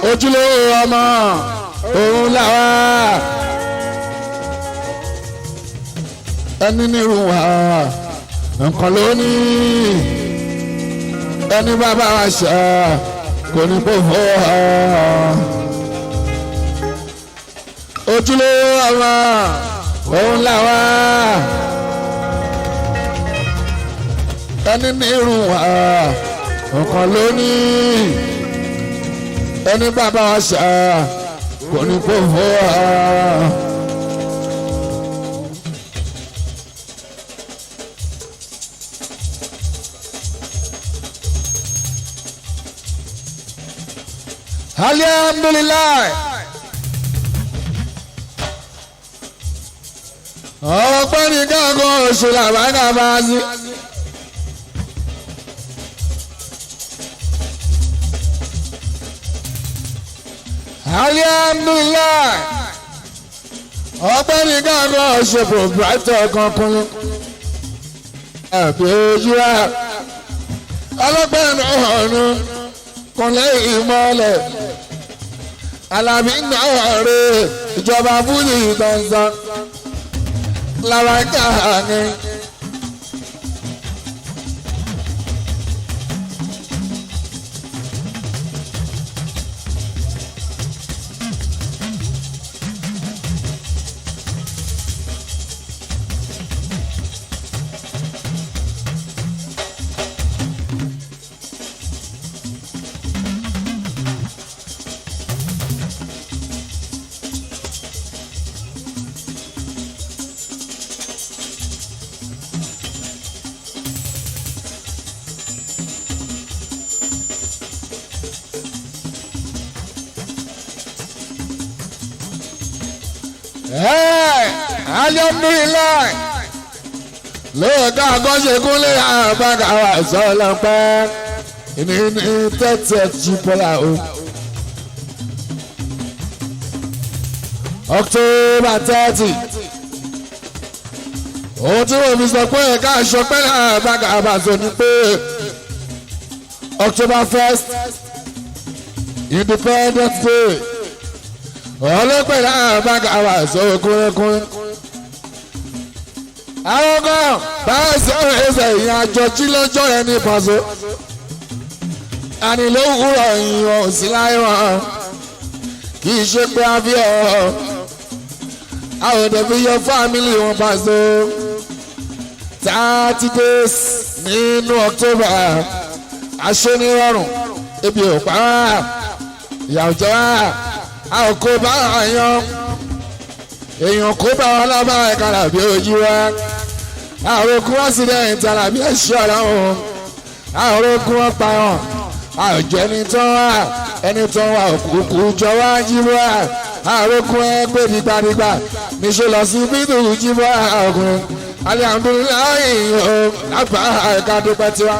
ojúlówó ọmọ òun làwa ẹni nírú wa nǹkan lónìí ẹni bàbá wa ṣá kò ní kó fọ́ wa ojúlówó ọmọ òun làwa ẹni nírú wa nǹkan lónìí ẹni bàbá wa ṣá kò ní kó fọ́ wa. Alhamdulillah. Ọpẹ́ ní káàkó oṣù làbáńgá bá sí. Alhamdulillah. Ọpẹ́ ní káàkó oṣù proprietor kankunlé. Ẹ̀bí ojú wa. Ọlọ́pẹ́ náà ọ̀nà kúnlẹ̀ ìmọ̀lẹ̀. Alábí náà rè ìjọba fúlì ìtànsán. Lára káàní. Alhamdulillah lóòótọ́ àgọ́ṣekúnlé àbága wa sọ́ọ́lá pẹ́ ní tẹ́tẹ́ jí bọ́lá o. October 30 ohun tí wọ́n fi sọ pé ẹ̀ka àṣọpẹ́ àbága àbàzọ ni pé October 1st Independence Day ọlọ́pẹ́ àbága àbàzọ kúrẹ́kúrẹ́. Àwọn kan báyìí sọ̀rọ̀ ẹsẹ̀ ìyẹn àjọ jí lọ́jọ́ yẹn ní Paso. Àní ló wúrọ̀ ìyàn sí láyé wọn. Kì í ṣe pé a fi ọ̀. Àwọn òde fi yọ fámìlì wọn Paso. 30 days nínú October. Aṣẹ́nirọ̀rùn ebi ò pa wá. Ìyàwó jẹ́ wá. A ò kó bá àyàn. Èèyàn kó bá wọn lábá ẹ̀ka làbí ojú wa. Àwọn okun accident alábí ẹ̀ṣọ́ ọ̀làwọ̀n. Àwọn okun wọn pa wọn. Àjẹ́ ẹni tó wà ẹni tó wà òkùnkù jọ wá jí wá. Àwọn okun ẹ pé dìgbàdìgbà níṣẹ́ lọ sí bídù jí wá ọkùnrin. Alhamdulilayi o lápá ẹ̀ka dúpẹ́ tiwa.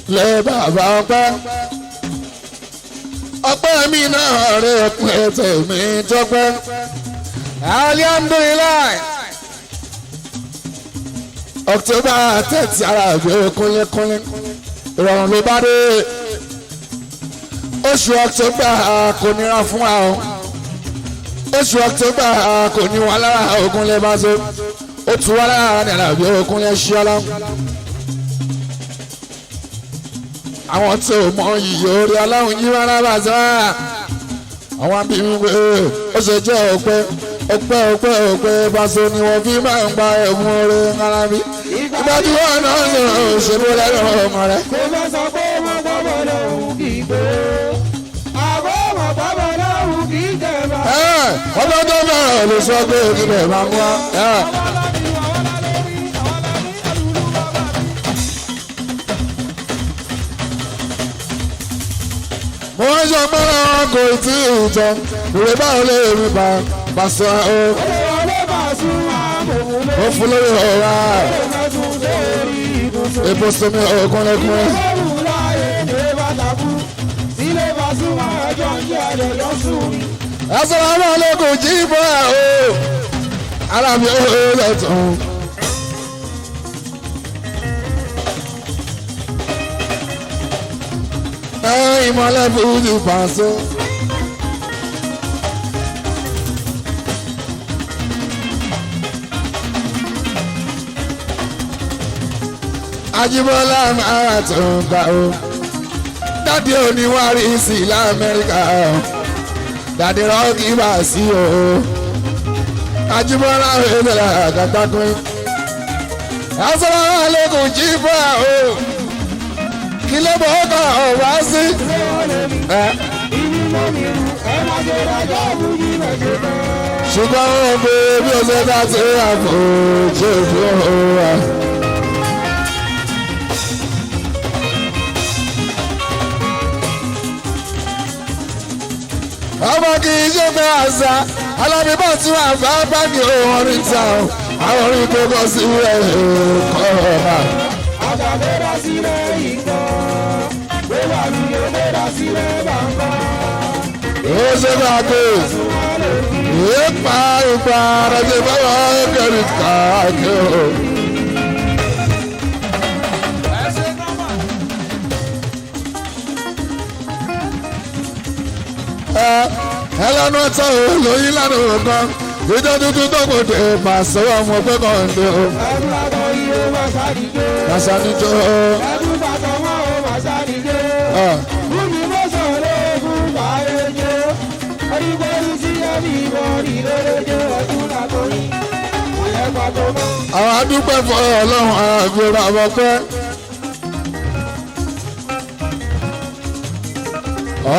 Lé bàbá ọpẹ́ mi náà rè pé tèmi tọ́pẹ́. Alhamdulillah October 30 ara ìgbé kúnlẹ́kúnlẹ́ ìrọ̀rùn ló bá dé. Oṣù October kò nira fún wa o. Oṣù October kò ní wà lára ogun lè bá so. Ó tu wà lára ní àlàbí ogun lè ṣí ọlá. Àwọn tó mọ iyì orí aláwọ̀ yí rárá bá sá. Àwọn bí mi pé ó ṣe jẹ́ ọpẹ́ Paso ni wọ́n fi máa ń gba ẹ̀mú orí ńlá bí. Ìgbà tí wọ́n náà ń lò òṣèlú lẹ́nu ọmọ rẹ̀. Kò fẹ́ sọ pé wọ́n gbọ́dọ̀ lòun kì í gbé. Àbọ̀ wọ́n gbọ́dọ̀ lòun kì í jẹ bá. Ọjọ́ tó bẹ̀rẹ̀ ló sọ pé ìpínlẹ̀ máa ń wá. Mo ń sọ pé wọn kò tí ì tán. ìwé báwo lè rí Pasuma o. Olúwọlé Pasuma òun ló ó fún lórí ọ̀rá tún lórí ibùsùn. epo sọmi ọ̀kúnlẹ̀kúnlẹ̀. Ìgbẹ́rù láyé ní bàtàkù. Sílé Pasuma ẹjọ́ ń jẹ́ ẹ̀dọ̀ sùn mi. Assalamu alaikum jí bọ́ ẹ̀ o. alábi ó lẹ́tọ̀ọ́. ìmọ̀lẹ́ fújì Paso. Ajíbọ́lá máa tún gbà ó. Dádì oníwárí sí l'Amẹ́ríkà ó. Dádì rọ́ọ̀kì bá sí o. Ajíbọ́lá ìbẹ̀rẹ̀ àgàtàkùn. Assalamu alaikum jí bọ́ ẹ̀ o. Kí ló bọ́ ọkọ̀ ọ̀wá sí? Ṣùgbọ́n ó gbé bí o ṣe dá sí àpò ṣe fún wa. Ọmọ kì í ṣe fẹ́ àṣà alábíbọ̀ tí wọ́n fẹ́ bá ní orin ta o. Àwọn orin tó kọ sí ẹ̀ kọ́ ọ̀la. Àgbàdéra sílẹ̀ ìgbọ́, wíwà ní òdéra sílẹ̀ bàbá. Ó ṣe máa gbé ipa rẹ̀ báwọn kẹrì káàkiri o. Ẹlẹ́nu ọ̀tọ̀ olóyin lánàá kan ìjọ tuntun tó kò dé Paso ọmọ pé kàn dé o. Ẹ̀rù àtọ̀ iye Màsánijó. Màsánijó. Ẹ̀rù bàtọ̀ wọn ò Màsánijó. Bùnmi bó sọ̀rọ̀ ogun bàyẹ̀jọ́. Orígbó sí ẹ̀mí ìbọ̀rì lójó ẹ̀dùn àtọ̀rí. Ọ̀yẹ́ pàtó mọ́. Àwọn adúpẹ́ fún Ọlọ́run àbúrò àwọn pẹ́.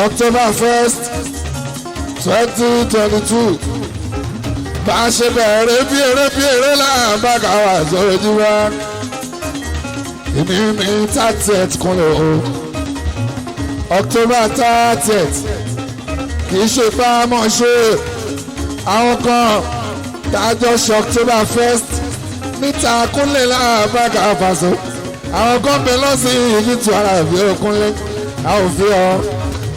October 1st 2022 bá a ṣe bẹ̀rẹ̀ bí eré láàbàkà wà sójú wa. Èmi ní 30th kúnlẹ̀ o. October 30th kì í ṣe fáámọ̀ ṣe àwọn kan dájọ́ ṣe October 1st níta kúnlẹ̀ láàbàkà Paso. Àwọn kan bẹ lọ́sìn ìyíjú ara ìfẹ́ òkúnlẹ̀ àwọn òfin ọ.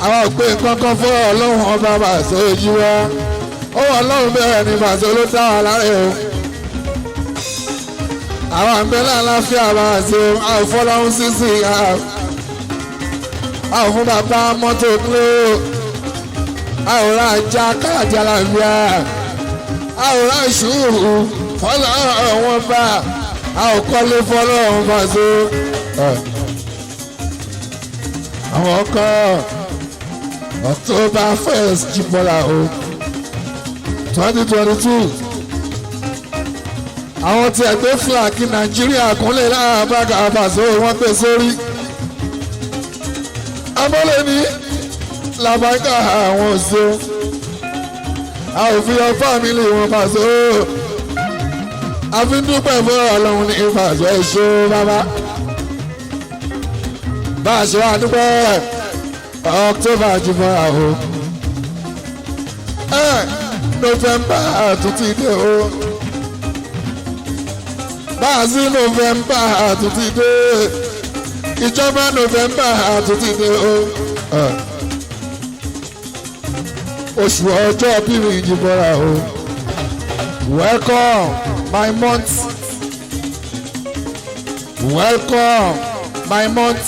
Àwọn òpè kankan fún Ọlọ́run ọba Paso ojú wa. Ó wọ Ọlọ́run bẹ̀rẹ̀ ní Paso ló dá wa láre o. Àwọn àgbẹ̀lẹ̀ aláfíà Paso àwọn fọlọ́run sísì àwọn fún bàbá mọ́tò glo àwòrán ajá káàjà làbíà àwòrán ìṣòro fọlọ́run wọn bá àwọn kọ́lé fọlọ́run Paso. Àwọn kan October 1st Jíbọ́lá o 2022 àwọn tí ẹgbẹ́ fúlàkì Nàìjíríà kúnlẹ̀ láàbàkà Paso wọ́n gbé sórí abọ́lé ní làbàkà àwọn òṣè àòfin fámìlì wọn Paso àfindúpẹ́ fún Ọlọ́run ní Paso ẹ̀ṣọ́ bàbá bá a ṣe wá dúpẹ́ October Jíbọ́lá o November àtúntì dé o báàsì November àtúntì dé ìjọba November àtúntì dé o oṣù ọjọ́ bíi Jíbọ́lá o welcome my month welcome my month.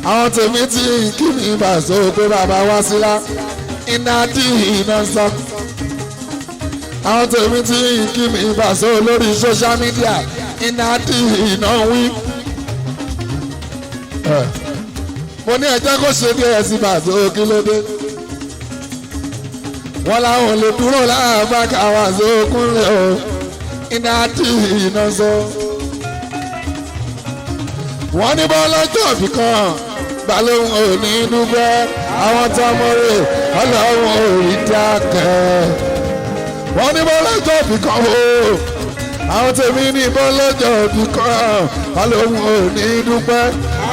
Àwọn tèmi tí kí ni Paso pé bàbá wá sílá iná dí iná sọ. Àwọn tèmi tí kí ni Paso lórí social media iná dí iná wí. Mo ní ẹjẹ́ kó ṣe díẹ̀ sí Paso kí ló dé. Wọ́n láwọn lè dúró láàbàkà Paso kúnlẹ̀ o iná dí iná sọ. Wọ́n ní bọ́lọ́jọ́ bí kan balóhùn ò ní dúpẹ́ àwọn tọmọrè Ọlọ́run ò rí dákẹ́. Wọ́n ní bọ́lọ́jọ́ bí kan o àwọn tèmi ní bọ́lọ́jọ́ bí kan balóhùn ò ní dúpẹ́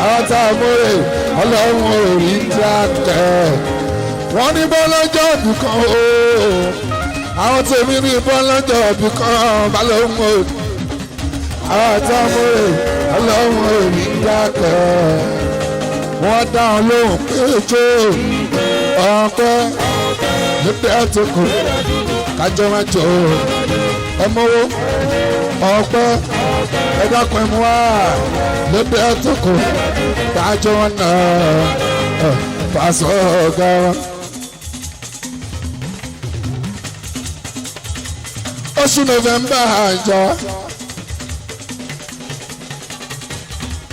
àwọn tọmọrè Ọlọ́run ò rí dákẹ́. wọ́n ní bọ́lọ́jọ́ òbí kan ooo àwọn tèmi ní bọ́lọ́jọ́ òbí kan balóhùn o àwọn àtàwọn ọlọ́run òbí dákẹ́ wọ́n dáhùn lóhùn péjọ ọ̀pẹ nípa ẹ̀tọ́kù kájọ máa jọ ẹmọ́wó ọ̀pẹ ẹ̀dàkùn ẹ̀mú wá nípa ẹ̀tọ́kù kájọ wọn náà fàṣọ ọ̀gá wọn. oṣù November àjọ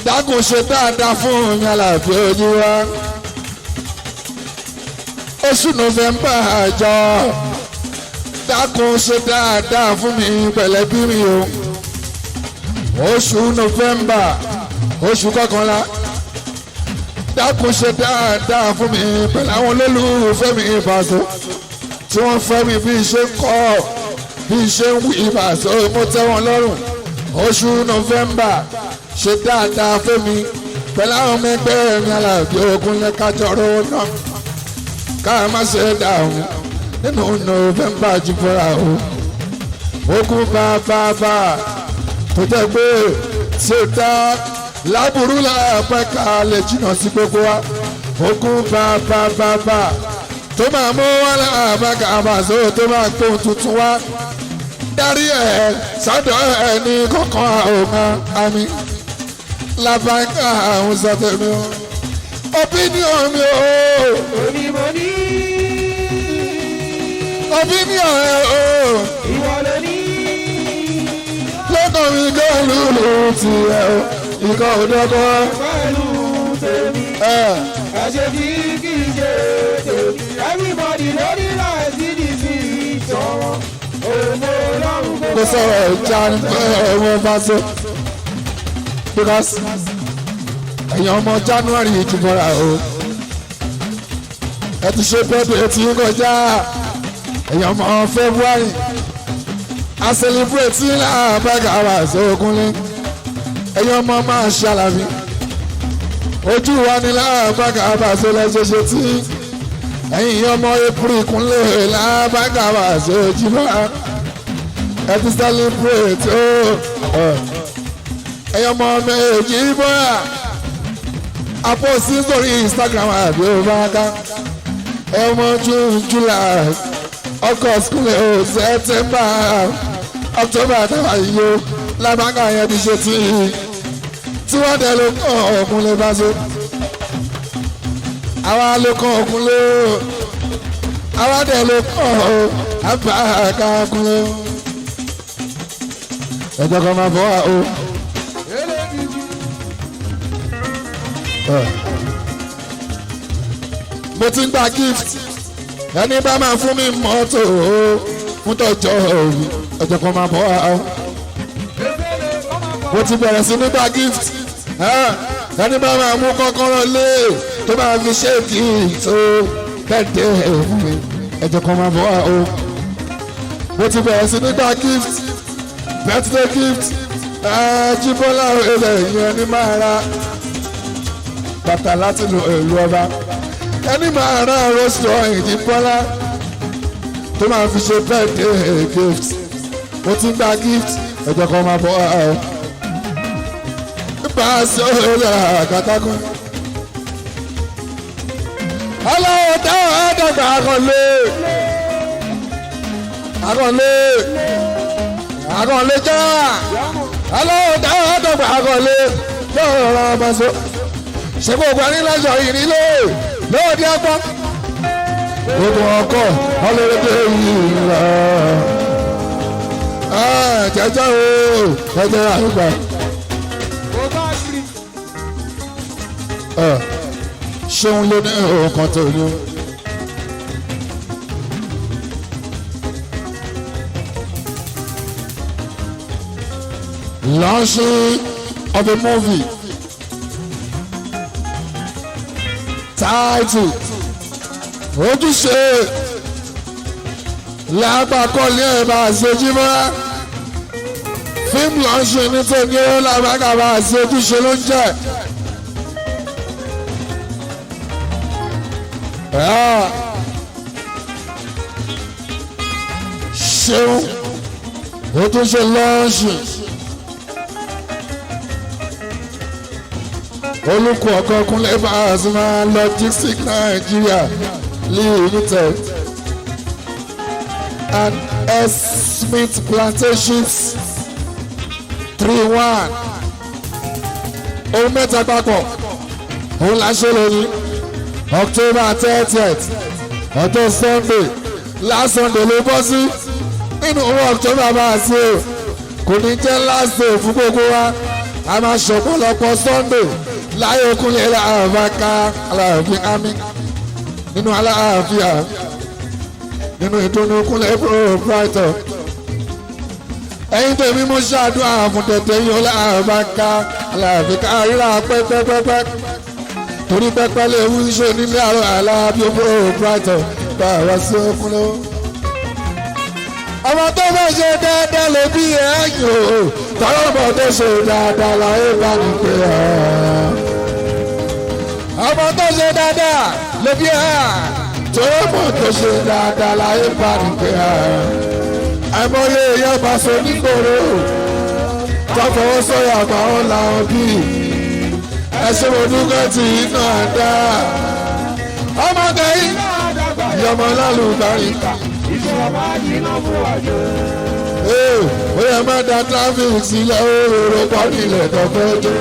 dákun ṣe dáadáa fún mi àlàáfíà ojú wa oṣù November àjọ dákun ṣe dáadáa fún mi pẹ̀lẹ́bí mi o oṣù November oṣù kọkànlá dákun ṣe dáadáa fún mi pẹ̀lú àwọn olólùfẹ́ mi Paso tí wọ́n fẹ́ mi bí iṣẹ́ kọ́ bí iṣẹ́ ń wí Paso mo tẹ́ wọn lọ́rùn oṣù November ṣe dáadáa fún mi pẹ̀lú àwọn ọmọ ẹgbẹ́ mi Alábí Ògúnlẹ̀ kájọrò náà ká má ṣe dáhùn nínú November jùbọ́ra o ogun bàbá tó jẹ́ pé ṣe dá láburú láàpẹ́ ká lè jìnnà sí gbogbo wa ogun bàbá tó máa mú wá láàpẹ́ ká Paso tó máa gbóhùn tuntun wá dárí ẹ̀ sọ́dọ̀ ẹ̀ ní kọ̀ọ̀kan àwọn àmì lábàáká àwọn sọ́tẹ̀mí o opinion mi o onímọ̀ní opinion ẹ o ìwọ ló ní. lọ́kàn mi kọ́ lùlù tiẹ̀ o ikọ̀ òdọ́kọ́ pẹ̀lú tèmi ẹ̀ṣẹ̀ tí kì í ṣe tèmi everybody lórí láìsí dìsí ìtọ́wọ́ òun ọlọ́run kò kó sọ̀rọ̀ ìjà ní pé ẹ̀wọ̀n Paso because ẹ̀yin ọmọ January ìjùmọ̀ra o ẹ ti ṣe bẹ́ẹ̀dẹ̀ tí ń kọjá ẹ̀yin ọmọ February a celebrate ní àbága Paso Ògúnlẹ̀ ẹ̀yin ọmọ máa ṣe Àlàbí ojú wa ní lábága Paso lẹ́sẹ̀ṣẹ̀ tí ẹ̀yin ọmọ April kúnlẹ̀ lábága Paso Òjìmọ́ra ẹ ti celebrate o ẹ̀yin ọmọ méjì bọ́ra àpòsí sórí Instagram àbí òbáraká ẹ̀yin ọmọ July August kúnlẹ̀ o September October àtàwọn yìí o lábága yẹn ti ṣe tí wọ́n dẹ̀ ló kọ́ Ògúnlẹ̀ Paso àwa ló kọ́ Ògúnlẹ̀ àwa dẹ̀ ló kọ́ àbáká Ògúnlẹ̀ ẹjọ́ kan máa bọ́ wa o. mo ti ń gba gift ẹni bá máa fún mi mọ́tò o fún tọ́jọ́ òbí ẹjọ́ kan máa bọ́ wa o. mo ti bẹ̀rẹ̀ sí ní gba gift ẹni bá máa mú kọ́kọ́rọ́ lé tó máa fi ṣéèkì tó kẹ́tẹ́ fún mi ẹjọ́ kan máa bọ́ wa o. mo ti bẹ̀rẹ̀ sí ní gba gift birthday gift Jíbọ́lá ẹ̀rẹ̀ yẹn ní máa ra bàtà láti lo ìlú ọba ẹni máa ra rọ́ṣọ̀ Jíbọ́lá tó máa fi ṣe birthday gift mo ti gba gift ẹ̀jọ̀ kan máa bọ́ ọ́ bá a ṣe ọ̀rẹ́ àkàtàkùn. aláwọ̀ táwọn àdàgbà àkànlé já aláwọ̀ táwọn àdàgbà àkànlé lọ́wọ́ ra Paso ṣe gbogbo ẹni lọ́jọ́ yìí nílé lóòdì ọgbọ́n gbogbo ọkọ̀ ọlọ́dẹ yìí lọ. jẹjẹ o jẹjẹ àgbà. ṣéun ló ní ọkàn tó ní. Launching of a movie title ojúṣe làbàkọ́lé ẹ̀ bá ṣe Jíbọ́lá fíìmù launching nítorí ó làbàkà bá ṣe ojúṣe ló ń jẹ́. ṣeun ó tún ṣe lọ́ọ̀ṣì olùkọ́ ọkọ̀ Kúnlé Pasuma Logistics Nigeria Limited and S. Smith Plantations 3-1 ohun mẹ́ta papọ̀ òun la ṣe lónìí October 30th ọjọ́ Sunday last Sunday ló bọ́ sí nínú owó October bá a sí o kò ní jẹ́ last day fún gbogbo wa a máa ṣọ̀pọ̀lọpọ̀ Sunday láyé Kúnlé Àbáká aláàfin àmì nínú aláàfíà nínú ìdùnnú Kúnlé proprietor ẹ̀yin tèmi mú ṣàdúrà fún tẹ̀tẹ̀ yín Àbáká aláàfin káríra pẹ́pẹ́pẹ́pẹ́ torí pẹ́pẹ́ lè wú iṣẹ́ nílé àrò aláàbí proprietor bá wá sí Kúnlé. ọmọ tó bá ṣe dáadáa lè bí ẹ̀yìn o tọ́lọ́ bọ̀ tó ṣe dáadáa láyé bá ní pé ọmọ tó ṣe dáadáa lè bí tọ́lọ́ bọ̀ tó ṣe dáadáa láyé bá ní pé àìmọye èèyàn bá so nígboro tọ́fọwọ́ sọ́yà àbáwọn làwọn bí ẹṣẹ́ mọ̀dúkẹ́ tí iná àdá ọmọ kẹ́yìn ìyọmọ lálùbárí kà. ìṣọ̀bá jiná fún wájú. ó yẹ má da traffic sílẹ̀ òòrò pọ̀ nílẹ̀ tó fẹ́ dé.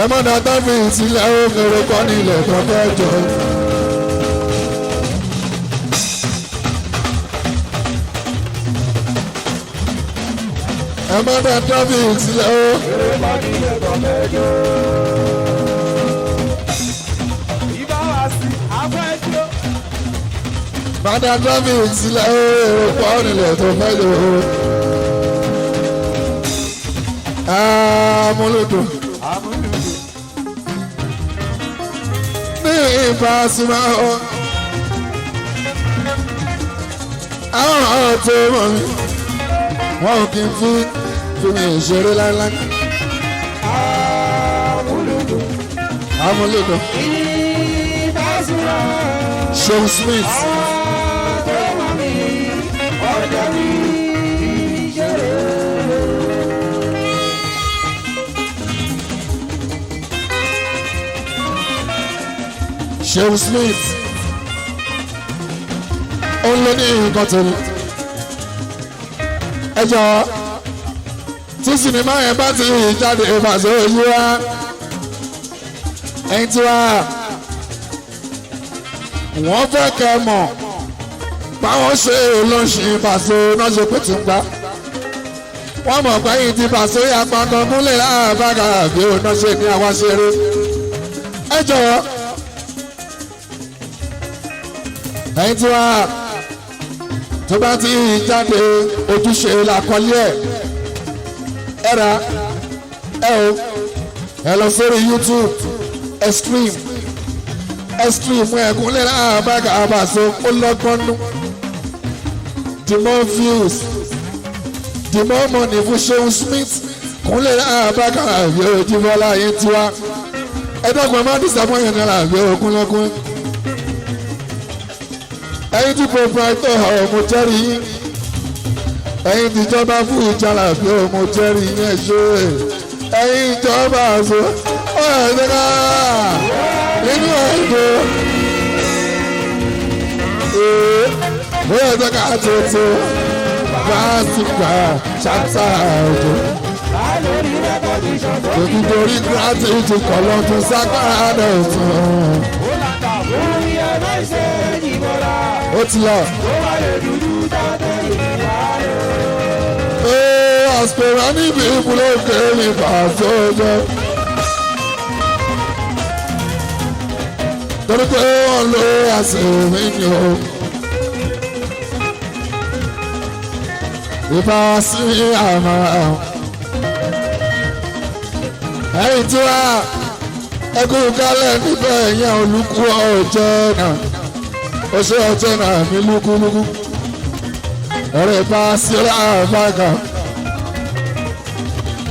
ẹ má da traffic sílẹ̀ òòrò pọ̀ nílẹ̀ tó fẹ́ jọ. ẹ má da traffic sílẹ̀ òòrò pọ̀ nílẹ̀ tó fẹ́ jọ. Bàdà traffic sílẹ̀ èrò pọ̀ nílẹ̀ tó fẹ́ lò ó. Amúlùdùn. Ní Pasuma o. Àwọn ọ̀rọ̀ tó mọ̀ mí. Wọ́n ò kí n fi mi ìṣeré láíláí. Amúlùdùn. Amúlùdùn. Pasuma. Seun Smith. Seun Smith ó lé ní nǹkan tó ní ẹ jọ tí sinimá yẹn bá ti jáde ìbàṣẹ òyìn wá ẹ̀yin tí wá wọ́n fẹ́ kẹ́ mọ̀ báwọn ṣe lọ́ọ̀ṣì Paso náà ṣe pé tí ń gbá wọ́n mọ̀ pé yìí ti Paso yà pàtàkì múlẹ̀ láàbàgà bí ó náà ṣe ní àwọn ṣeré ẹ jọ̀wọ́ ẹ̀yin tí wá tó bá ti jáde ojúṣe làkọlé ẹ ra ẹ lọ sórí YouTube extreme ẹ̀kúnlẹ̀ láàbàgà Paso ó lọ́gbọ́nú the more views the more money fún Seun Smith Kúnlé láàbàgà yóò jí bọ́lá yín tiwa ẹ̀dọ́gbọ̀n má disappoint yẹn náà yóò kúnlẹ́kún ẹ̀yin tí proprietor ọmọ jẹ́rìí yín ẹ̀yin tí ìjọba fún ìjàlá bí ọmọ jẹ́rìí yín ẹ̀ṣọ́ ẹ̀yin ìjọba àṣọ ọ̀ẹ́dẹ́ká nínú ẹ̀dọ́ ọ̀ẹ́dẹ́ká tuntun fásitì ṣáṣá ọ̀dọ́ òkìtorí gratitude kọ̀lọ́ tún sápára náà tún. ó ti lọ. àsìkò níbi ìbúlẹ̀ òkèèrè Paso jẹ́. torí pé wọ́n lo àsìkò mi ni o. ìbá sí àmà ẹ̀yìn tí wá ẹkún kálẹ̀ níbẹ̀ yẹn olùkú ọ̀jẹ̀ náà ó ṣe ọ̀jẹ̀ náà ní lúkúlúkú ọ̀rẹ́ bá sí àbága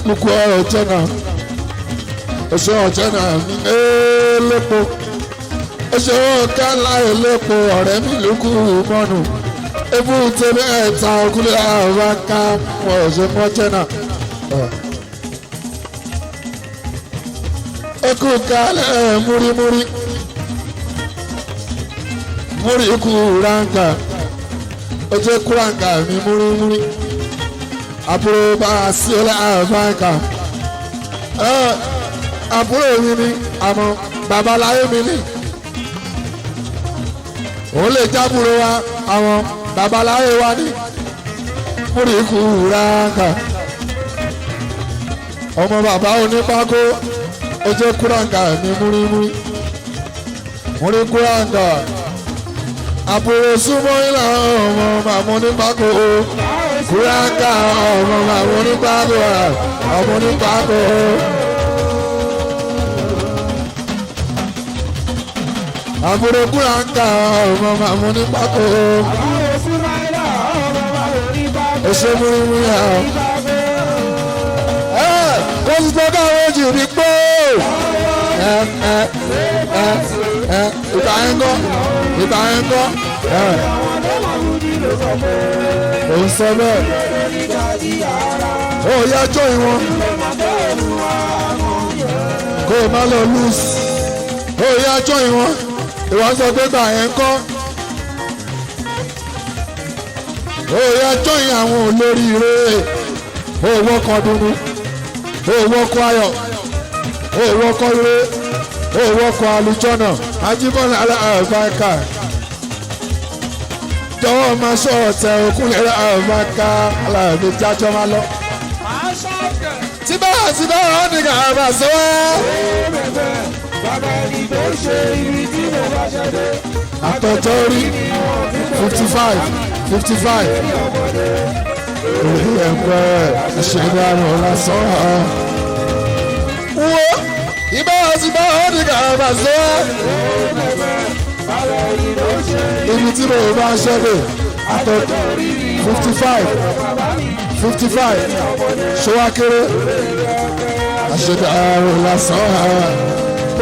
lúkú ọ̀jẹ̀ náà oṣù ọ̀jẹ̀ náà ní elépo oṣù kálá elépo ọ̀rẹ́ mi lókù mọ́nù ebú tẹ̀lé ẹ̀ta òkúlẹ̀ àwọn aká wọ̀ ọ̀ṣẹ̀ mọ́jẹ̀ náà. Eku kálẹ̀ múrímúrí múrí kúránkà ojú kúránkà mi múrímúrí àbúrò bá a sí ọlá àbáǹkà àbúrò mi ni àmọ́ babaláyé mi ni òun lè jábúrò wa àwọn babaláyé wa ni múrí kúránkà ọmọ bàbá onípákó ojú kúránkà mi múrímúrí múrí kúránkà àbúrò súnmọ́ ìlà ọmọ màmú onípákó kúránkà ọmọ màmú onípákó ọmọ onípákó. àbúrò kúránkà ọmọ màmú onípákó oṣù múrímúrí àwọn. kó sì tó káwé jù ní pé ìgbà yẹn kọ́ ò ń sọ bẹ́ẹ̀ ó yá jọ ìwọ̀n kó o má lọ lùs ó yá jọ ìwọ̀n ìwọ̀n sọ pé gbà yẹn kọ́ ó yá jọ ìyẹn àwọn olórí ire ó wọ́kọ̀ dúdú ó wọ́kọ̀ ayọ̀ ó wọ́kọ̀ ire ó wọ́kọ̀ alùjọ́nà ajíbọ́lá aláàbáká jọ̀wọ́ máa sọ ọ̀tẹ̀ òkúlẹ̀ aláàbáká aláàbí jájọ́ máa lọ. tí báwa ó ní ká bá sọ wá. bàbá ẹni tó ṣe ibi tí mo bá ṣẹ́dé. àtọ̀jọ́ rí 55 orí ẹ̀gbẹ́ ìṣẹ̀lẹ̀ àrùn lásán. wo ìbáwá ó ní ká bá sọ wá. ibi tí mo bá ṣẹ́dé àtọ̀jọ́ 55 ṣọwákéré àṣẹ̀dẹ̀ àrùn lásán.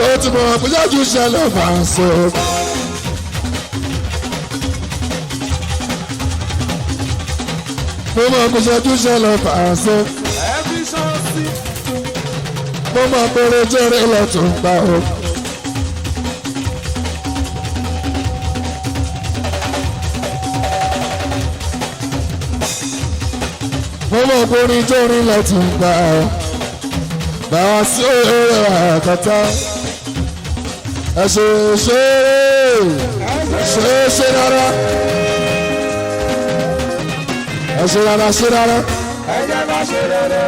ó ti mọ̀ bóyájú ṣẹlẹ̀ bá ń sọ. mo mọ̀ kó ṣẹ́jú ṣẹlẹ̀ bá ń sọ. mo mọ̀ péré jẹ́rẹ́ lọ́tún gbà ó. mo mọ̀ péré jẹ́rẹ́ lọ́tún gbà ó. báwa sí òye àkàtà ẹ ṣe rárá ẹ ṣe rárá ṣe rárá ẹ jẹ́ ká ṣe rere.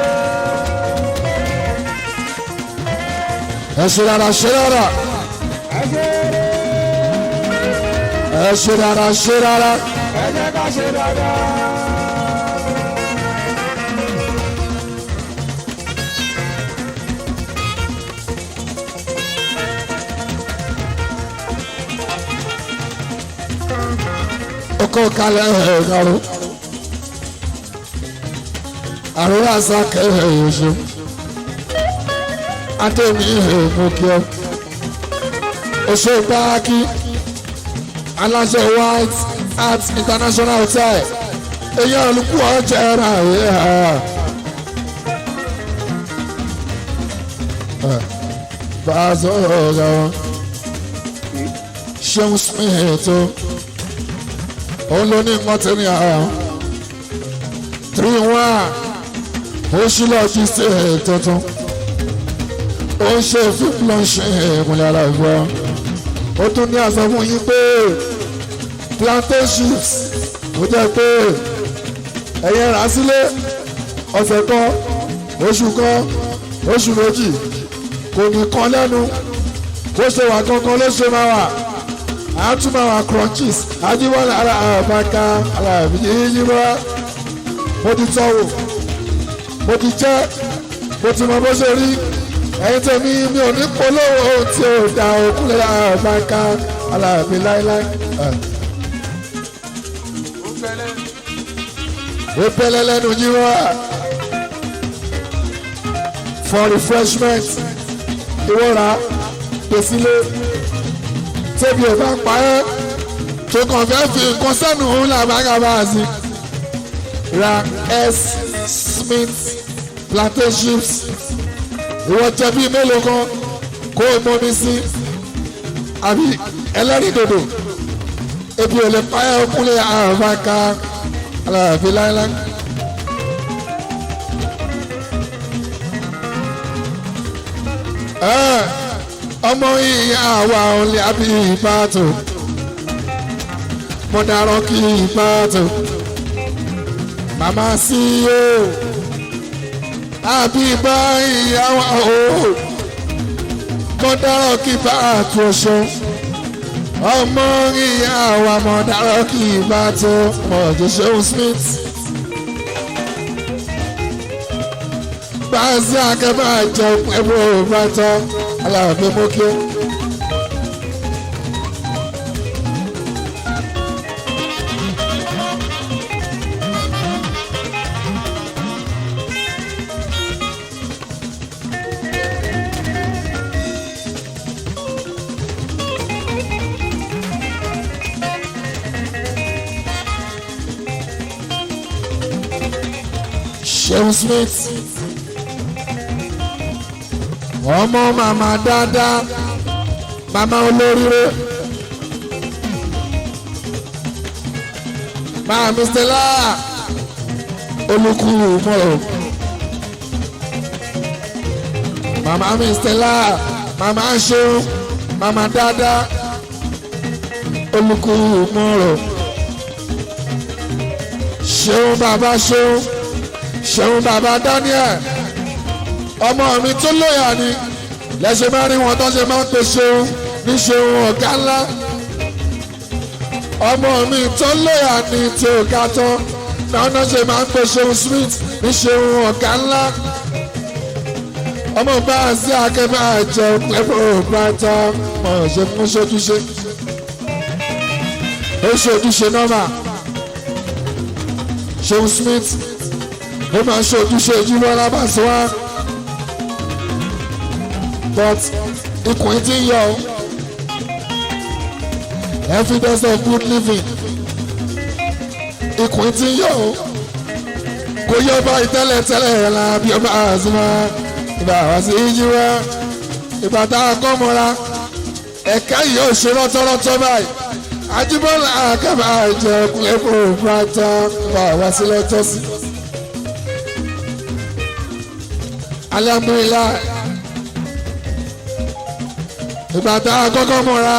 ẹ ṣe rárá ṣe rárá ẹ ṣe rárá ṣe rárá ẹ jẹ́ ká ṣe rere. oko kalẹ̀ ẹ̀ẹ́dọ́rọ̀ àrùrà sákẹ́ ẹ̀yọ́ṣọ́ adémi ẹ̀ẹ́mọ́kíọ́ oṣù páàkì aláṣẹ white art international hotel èyí olùkú ọjà ẹ̀rọ àwẹ̀ bá a sọ̀rọ̀ ọ̀gá wọn ṣéun smith tó òun ló ní mọ́tẹ́rì àwọn 3-1 ó ṣílẹ̀ ọdún sí tuntun ó ń ṣe fíìmù ló ń ṣe ìmúlẹ̀ aláìgbọ́ ó tún ní àṣọ fún yín pé plantations ó jẹ́ pé ẹ̀yẹ rà sílé ọ̀sẹ̀ kan oṣù méjì kò ní kan lẹ́nu kó ṣe wà kankan ló ṣe máa wà àtúmọ̀ àwọn crunches ajíwọ́n ara àbáká aláàbí yíyí wá mo ti tọ́wò mo ti jẹ́ mo ti mọ bó ṣe rí ẹ̀yin tẹ̀mí mi ò ní polówó tí ò da òkúlẹ̀ àbáká aláàbí láíláí. ó pẹ́lẹ́ lẹ́nu yín wá for refreshment ìwọ́ra gbèsílẹ̀ tẹ́bi ò bá pa ẹ́ tó kàn fẹ́ fi nǹkan sẹ́nu òun làbágàbá sí ra S Smith plantain chips ìwọ jẹ bíi mélòó kan kó o mọ mi sí àbí ẹlẹ́rìí dòdò ebi ò lè pa ẹ́ ọkùnrin àbáká aláàbí láíláí. ọmọ ìyá wa ò lè àbí ìbátò mo dárọ kí ìbátò màmá sí o àbí bá ìyá wa o mo dárọ kí ìbátò ṣo ọmọ ìyá wa mo dárọ kí ìbátò mo jẹ ṣeun Smith. Báàsì akẹ́bà jẹun ẹ̀bùn òbátọ́ aláàbẹ̀ mọ́kí. Ṣeun Smith. Ọmọ màmá dáadáa màmá olóríire máa mi Stella olùkú mọ̀rọ̀ màmá mi Stella màmá ṣeun màmá dáadáa olùkú mọ̀rọ̀ ṣeun bàbá ṣeun bàbá Daniel. Ọmọ mi tó lóyà ni lẹ́sẹ̀ máa rí wọn tó ṣe máa ń pe ṣeun ní ṣeun ọ̀gá ńlá. Ọmọ mi tó lóyà ni tí ò ga tán náà ṣe máa ń pe ṣeun Smith ní ṣeun ọ̀gá ńlá. Ọmọ bá a sí akẹ́bẹ́ àjẹ pẹ̀lú bàtà mọ̀ ṣe fún ṣojúṣe. Ó ṣojúṣe nọ́mà ṣeun Smith ó máa ṣojúṣe ìjúbọ lábàṣọ wa. But ikùn ti ń yọ evidence of good living ikùn ti ń yọ kò yọ báyìí tẹ́lẹ̀ la bí ọba àzùmá ìgbà wá sí ìjíwá ìgbà tá a kọ́ mọ́ra ẹ̀ka yìí ò ṣe rọ́tọ́rọ́tọ́ báyìí Ajíbọ́lá akẹ́bà jẹ kúlẹ̀kùn òfurata ìgbà wá sí lọ́tọ́sí. Alhamdulillah. Ìgbà tá a kọ́kọ́ mọ́ra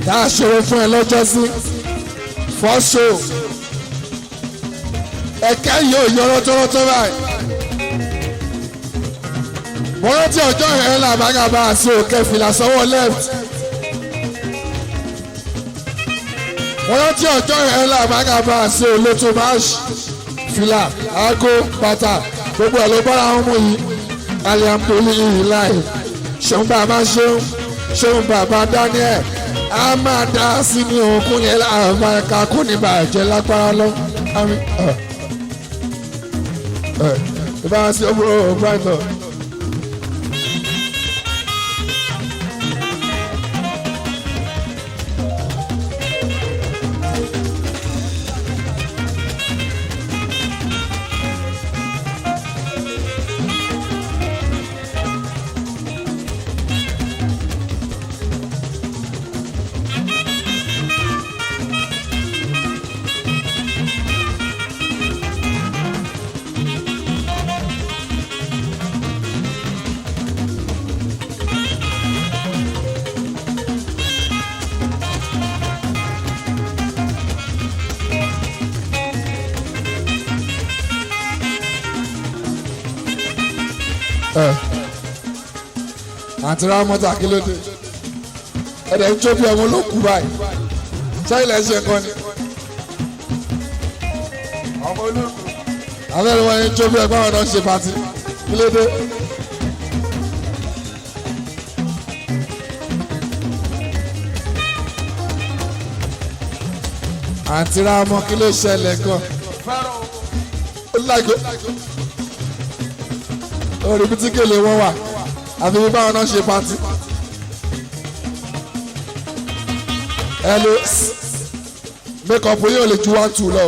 tá a ṣòro fún ẹ lọ́jọ́ sí first show ẹ̀kẹ́ yìí ò yọ rọ́tọ́rọ́tọ́ báyìí. Mo rántí ọjọ́ yẹn làbágàbá àti òkè fìlà sọ́wọ́ left. Mo rántí ọjọ́ yẹn làbágàbá àti olótó máṣ fìlà aago bàtà gbogbo ẹ̀ ló bára wọn mú yìí Alhamdulillah. Ṣeun bàbá ṣeun bàbá Daniel a máa dá sí ní òkun yẹn láàbá ẹ̀ka kó ní bàjẹ́ lágbára lọ. Ìbá sí ọ̀bùrọ̀ Brighton. Àti ra mọ́tò àkílódé ẹ̀dẹ̀ ń jó bí ọmọ olókùú báyìí sẹ́yìn lẹ́sẹ̀ kan ni ọmọ olókùú abẹ́rẹ́ wọn ń jó bí ẹgbẹ́ wọn náà ṣe pàtì kílódé. Àti ra ọmọ kí ló ṣẹlẹ̀ gan ó lágbo orí bí tí kèlè wọn wà àfi bí báwọn náà ṣe pati. hello make up yìí ò lè ju 1,200 lọ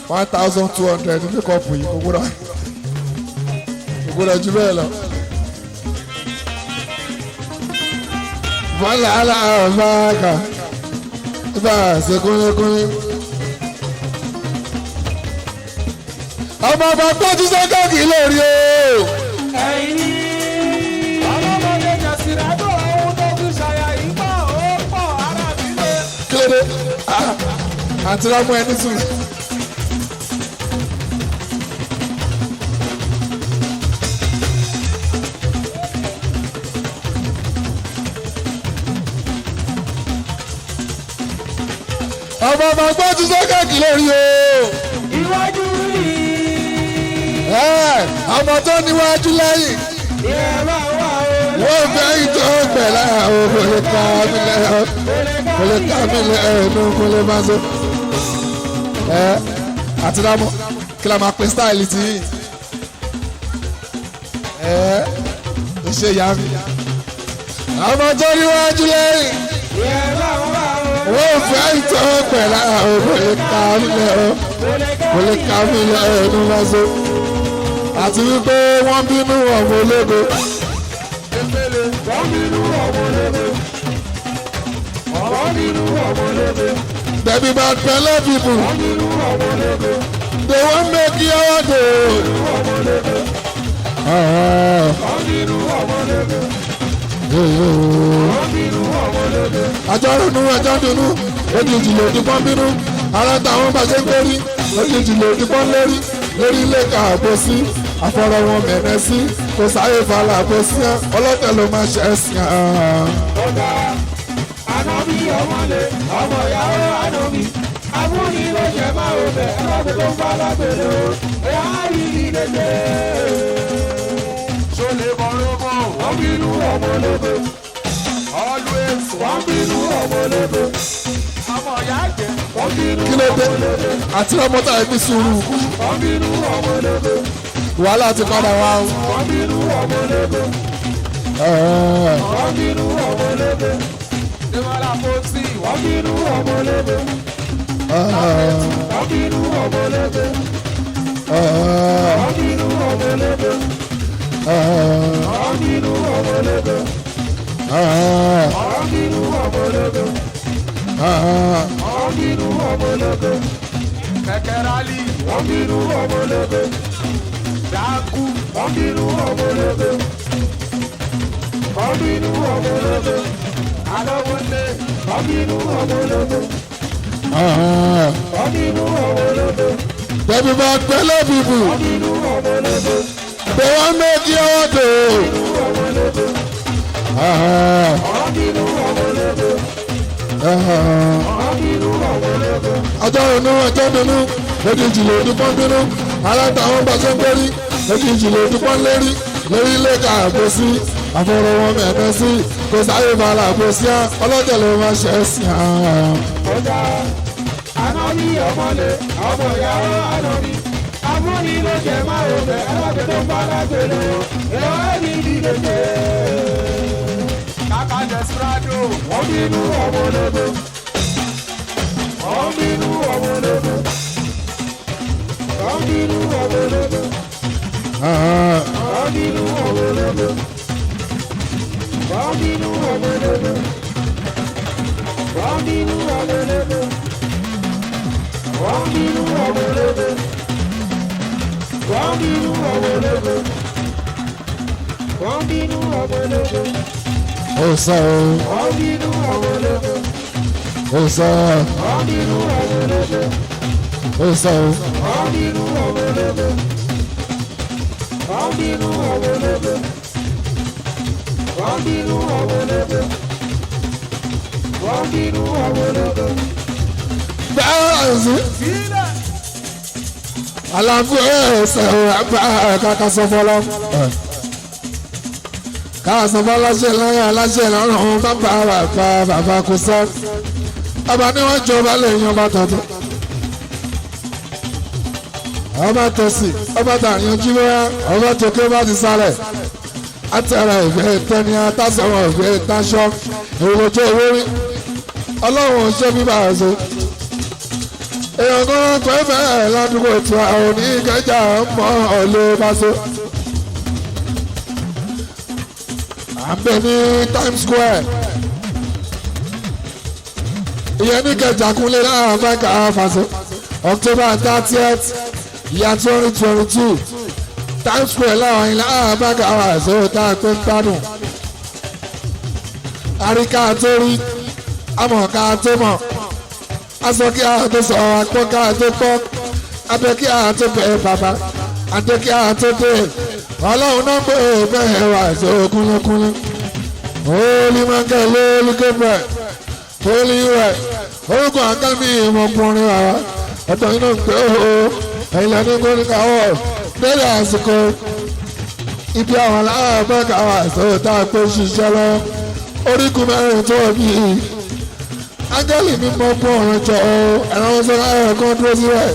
o 1,200 make up yìí kò gbọ́dọ̀ ju bẹ́ẹ̀ lọ. Mọ́lá aláàbáàkà bá a ṣe kúnlẹ́kúnlẹ́. Ọmọ ọba gbọ́jú sọ́kọ́kì lórí o. ẹ̀yin ní ọlọ́mọdé jẹ̀sìrẹ́dọ̀ ohun tó fi ṣàyà yìí pọ̀ ó pọ̀ ara mi lé. Kí ló dé? Àǹtí rámú ẹni sùn. Ọmọ ọba gbọ́jú sọ́kọ́kì lórí o. Iwájú yìí. Ọmọ tó níwájú lẹ́yìn. Ìrẹ̀lẹ̀ wà ó. Wọ́n fẹ́ ìtọ́ pẹ̀lá o, kò lè ká mi lẹ́ o, kò lè ká mi lẹ́ ẹnu, kò lè máa so. Àti dámọ̀, kí la máa pín stáìlì tí yìí? Iṣẹ́ ìyá mi. Ọmọ tó níwájú lẹ́yìn. Ìrẹ̀lẹ̀ wà ó. Wọ́n fẹ́ ìtọ́ pẹ̀lá o, kò lè ká mi lẹ́ o, kò lè ká mi lẹ́ ẹnu máa so. Àti wípé wọ́n bínú ọmọ ológo. Wọ́n bínú ọmọ lébè. Wọ́n bínú ọmọ lébè. Baby bad fellow people. Wọ́n bínú ọmọ lébè. They won't make you out Ọmọ lébè. Wọ́n bínú ọmọ lébè. Wọ́n bínú ọmọ lébè. Àjọ ronú ẹjọ́ dunu, òjijì ló di pọ́n bínú. Ara táwọn bá ṣe ń gbérí, òjijì ló di pọ́n lérí. Lórí ilé ká àbò sí, àfọ̀rọ̀ wọn mẹ̀rẹ̀ sí. Kò sáyé falà àbò sí ẹ́, ọlọ́tẹ̀ ló máa ṣe é sí ẹ́. Ọ̀gá ànábì ọmọlé ọmọ ìyàwó ànábì. Abúlé ló jẹ máa ò bẹ̀ ẹlọ́gbẹ̀ tó ń bá lágbèrè o. Ẹ̀yà rí ìdèdè. Ṣọlẹ̀ mọ̀rọ́mọ̀. Wọ́n bínú ọmọ lébè. Always wọ́n bínú ọmọ lébè. Ọmọ ìyá àgbẹ̀. Wọ́n bínú Kí ló dé? ọmọ lébè. Àti ọmọ tá a fi sùúrù. Wọ́n bínú ọmọ lébè. Wàhálà ti padà wá o. Wọ́n bínú ọmọ lébè. Wọ́n bínú ọmọ lébè. Ìmọ̀lá Fọ́sí. Wọ́n bínú ọmọ lébè. Wọ́n bínú ọmọ lébè. Wọ́n bínú ọmọ lébè. Wọ́n bínú ọmọ lébè. Wọ́n bínú ọmọ lébè. Wọ́n bínú ọmọ lébè. Kẹ̀kẹ́ rálì. Wọ́n bínú ọmọ lébè. Dákú. Wọ́n bínú ọmọ lébè. Wọ́n bínú ọmọ lébè. Alọ́wọ́lé. Wọ́n bínú ọmọ lébè. Wọ́n bínú ọmọ lébè. Baby bad fellow people. Wọ́n bínú ọmọ lébè. They won't make you out o. Ọmọ lébè. Wọ́n bínú ọmọ lébè. Wọ́n bínú ọmọ lébè. Àjọ ronú ẹjọ́ dunu, òjijì ló di pọ́n bínú. Ara táwọn bá ṣe ń gbérí, òjijì ló di pọ́n lérí. Lórí ilé ká àbò sí, àfọ̀rọ̀ wọn mẹ̀mẹ́ sí. Kò sáyé falà àbò sí á, ọlọ́tẹ̀ ló máa ṣe é sí á. Ọ̀gá ànábì ọmọlé ọmọ ìyàwó ànábì. Abúlé ló jẹ máa ò bẹ̀ ẹlọ́gbẹ̀ tó ń bá lágbèrè o. Ẹ̀yà rí ìdèdè. Kàkà Desperado. Wọ́n bínú ọmọ lébè. Wọ́n bínú ọmọ lébè. Wọ́n bínú ọmọ lébè. Wọ́n bínú ọmọ lébè. Wọ́n bínú ọmọ lébè. Wọ́n bínú ọmọ lébè. Wọ́n bínú ọmọ lébè. Wọ́n bínú ọmọ lébè. Wọ́n bínú ọmọ lébè. Ó sọ o, Wọ́n bínú ọmọ lébè. ó sọ, Wọ́n bínú ọmọ lébè. ó sọ o. Wọ́n bínú ọmọ lébè. Wọ́n bínú ọmọ lébè. Wọ́n bínú ọmọ lébè. Wọ́n bínú ọmọ lébè. Báyọ̀sí. Àlàfo ẹ̀sẹ̀ àgbà kàkà sọ fọlọ́. Káà sọ fọlọ́ ṣe lọ́yà aláṣẹ lọ́rùn bàbá bàbá kò sọ. Ọba ní wọ́n jọba lẹ́yìn ọba tọ̀tọ̀. Ọba tọ̀sí, ọba tààyàn jíwẹ́rẹ́, ọba tókè bá ti sálẹ̀. àtẹ̀rẹ̀ ìfẹ́ tẹ́ni àtàsọ̀rọ̀ ìfẹ́ táṣọ́ èròjọ owó rí ọlọ́run ṣé bíbá ṣe. èèyàn kan pẹ́ fẹ́ ládùúgbò tí a ò ní kẹjà mọ́ ọ̀lẹ́ bá ṣe. à ń bẹ ní Times Square ìyẹn ní kẹjà kúnlẹ̀ láàrín fẹ́ǹkà fàṣẹ October 30th year 2022 Times Square láwọn ilé àbága àwọn àṣẹ tá a pé ń gbádùn àríkà tó rí amọ̀ká tó mọ̀ aṣọ kí a tó sọ àpọ́ká tó pọ́ abẹ́ kí a tó bẹ̀ bàbá àti kí a tó dé ọlọ́run náà pé bẹ́ẹ̀ wà ṣe kúnlẹ́kúnlẹ́ holy michael holy gabriel holy rẹ̀ orúkọ àkàmì ìmọ̀kùnrin àwa ọ̀tọ̀ iná ń pè ó ẹ̀yìn lẹ́ni gbóríkà wọ̀ lórí àsìkò ibi àwọn aláàbẹ̀ká wà ṣe tá a pé ṣiṣẹ́ lọ orígun mẹ́rin tó bí ángẹ́lì mímọ́ fún ọ̀rọ̀ jọ ẹ̀rọ sọ́ra ẹ̀rọ kan dúró sílẹ̀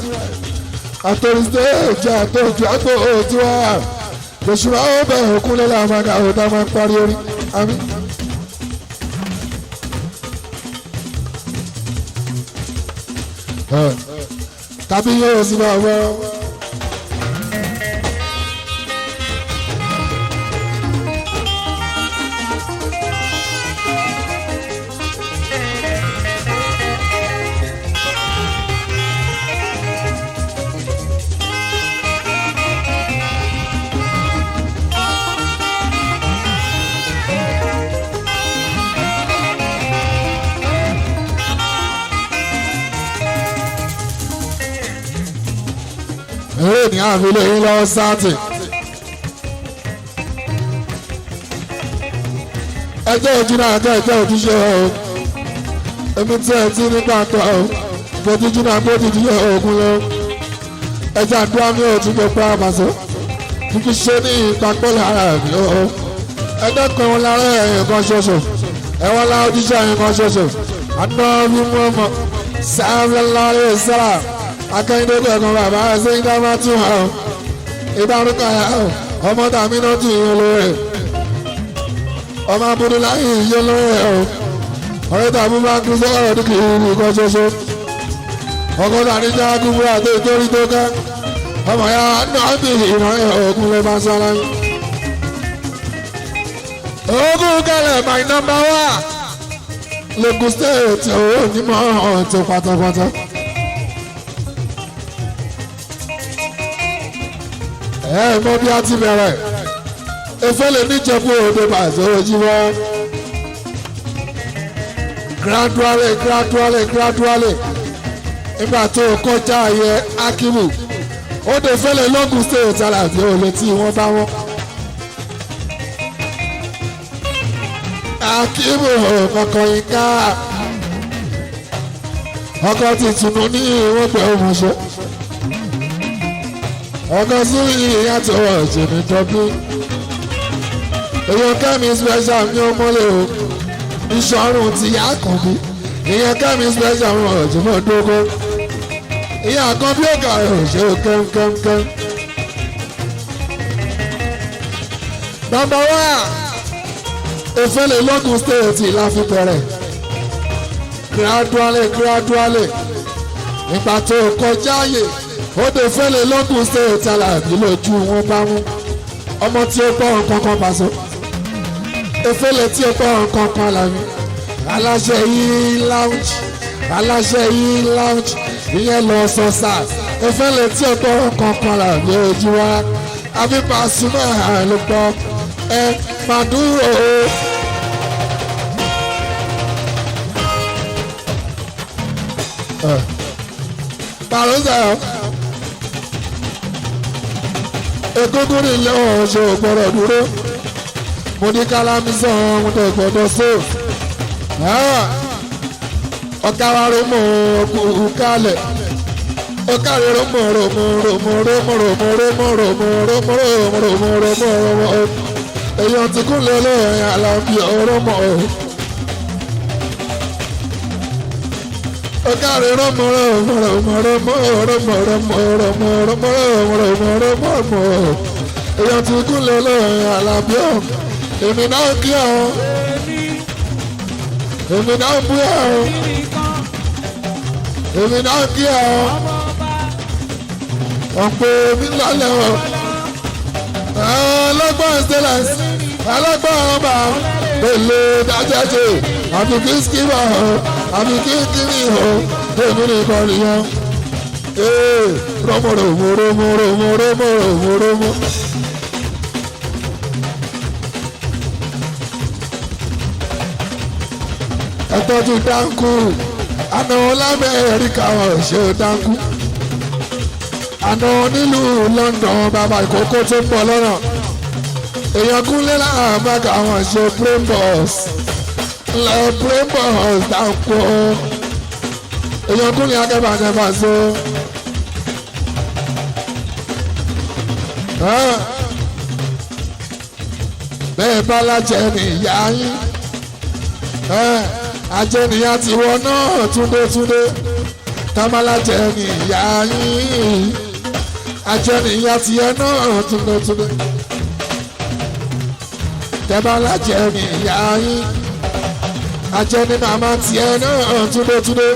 àtòrí stéèjì àtòjú àgbò tí wọ́n wà lòṣùwà ó bẹ̀rẹ̀ òkúnlẹ̀ láwọn àga òdà máa ń parí orí àmì. tàbí yóò sì máa wọ́. ní àfilẹ̀ yín lọ sáàtì. ẹjọ́ ìjìnà àjọ ìjọ òjíṣẹ́ o èmi tí ẹ ti nípa àtọ̀ o ìfojújìnà àbójútó ogun lọ ẹjọ́ àdúrà mi ò tún gbogbo àmàṣọ fífi ṣe ní ìpapọ̀ lára mi o ẹjọ́ kan wọn lára ẹ̀yìn kan ṣoṣo ẹ̀wọ̀n lára òjíṣẹ́ ẹ̀yìn kan ṣoṣo àná bí wọ́n mọ̀ sáà lọ́rẹ́ sára akẹ́yìndé gbẹ̀gàn bàbá ẹsẹ̀ ń dáná tún hàn ìbárúkọ yà ó ọmọ tàbí náà tún yín olóore ọmọ abudulayi yín olóore ó ọ̀rẹ́ tàbí bá kú sọ́kọ̀rọ̀ dúkì ìlú kan ṣoṣo ọkọ̀ tàbí já kúkú àti ìtorí tó ká ọmọ ya náà bí ìrànlẹ́ òkun lè máa sára. ogun kẹlẹ̀ my number one Lagos State owó onímọ̀ ọ̀tún pátápátá. Mọ bí a ti bẹ̀rẹ̀ efele níjẹ̀bú òde bàtà ojú wọn gradually nígbà tó kọjá ayẹ akimu ó de fẹlẹ lọ́gùn state aláàfin olè tí wọ́n bá wọn. akimu kọkọ yín ká ọkọ ti tùnú ní ìwọ́n pẹ̀ ọmọṣẹ́ ọkọ̀ sórí ìyàtọ̀ ọ̀jẹ̀mí tọ́bí èèyàn kẹ́mi special ní ọmọlẹ̀ o ìṣọ̀rùn ti yá kàn bí èèyàn kẹ́mi special wọn ọ̀jẹ̀mọ̀ dógó ìyá kan bí ọ̀gá rẹ̀ ò ṣe kẹ́mkẹ́mkẹ́m. Number one efele lọ́gùn state láfi bẹ̀rẹ̀ gradually nípa tó kọjá yè ó de fẹ́lẹ̀ lọ́gùn state aláàbí lójú wọn bá mú ọmọ tí ó gbọ́ nǹkan kan pàṣẹ efele tí ó gbọ́ nǹkan kan làmì aláṣẹ yìí lounge ìyẹn lọ sọ sáà efele tí ó gbọ́ nǹkan kan làmì ojú wa àbí Pasuma ló gbọ́ ẹ máa dúró. Parosa egungun ní ilé ọ̀ṣọ́ gbọ́dọ̀ dúró mo ní kálámì sàn mo tẹ̀ gbọ́dọ̀ so ọ̀gá wa romo kú kálẹ̀ ọ̀gá rẹ̀ romo èèyàn ti kúnlẹ̀ lẹ́yìn àlàbí ọ̀rọ̀mọ̀ ọ̀gá rẹ̀ romo èèyàn ti kúnlẹ̀ lẹ́yìn àlàbí èmi náà kí ọ èmi náà bú ọ èmi náà kí ọ ọ̀pọ̀ èmi lálẹ́ ọ ọlọ́gbọ́n stainless ọlọ́gbọ́n ọba pẹ̀lú dájẹ́jẹ́ àbí kí skimmer ọ àbí kí kíní ọ èmi nìkan nìyẹn rọmọrọmọrọmọrọmọrọmọrọmọ. ẹtọ́jú dáńkù àná lamẹ́ríkà ṣe dáńkù àná nílùú London bàbá ìkókó tó ń bọ̀ lọ́nà èèyàn kúnlẹ̀ láàbàkà àwọn ṣe Primbus lẹ Primbus dáńkù èèyàn kúnlẹ̀ akẹ́bà nẹ́fà so. bẹ́ẹ̀ bá lájẹ nìyá yín ajẹnìyà tiwọn náà túndétúndé támálájẹ nìyá yín ajẹnìyà tiẹ náà túndétúndé tẹ́bálájẹ nìyá yín ajẹni màmá tiẹ náà túndétúndé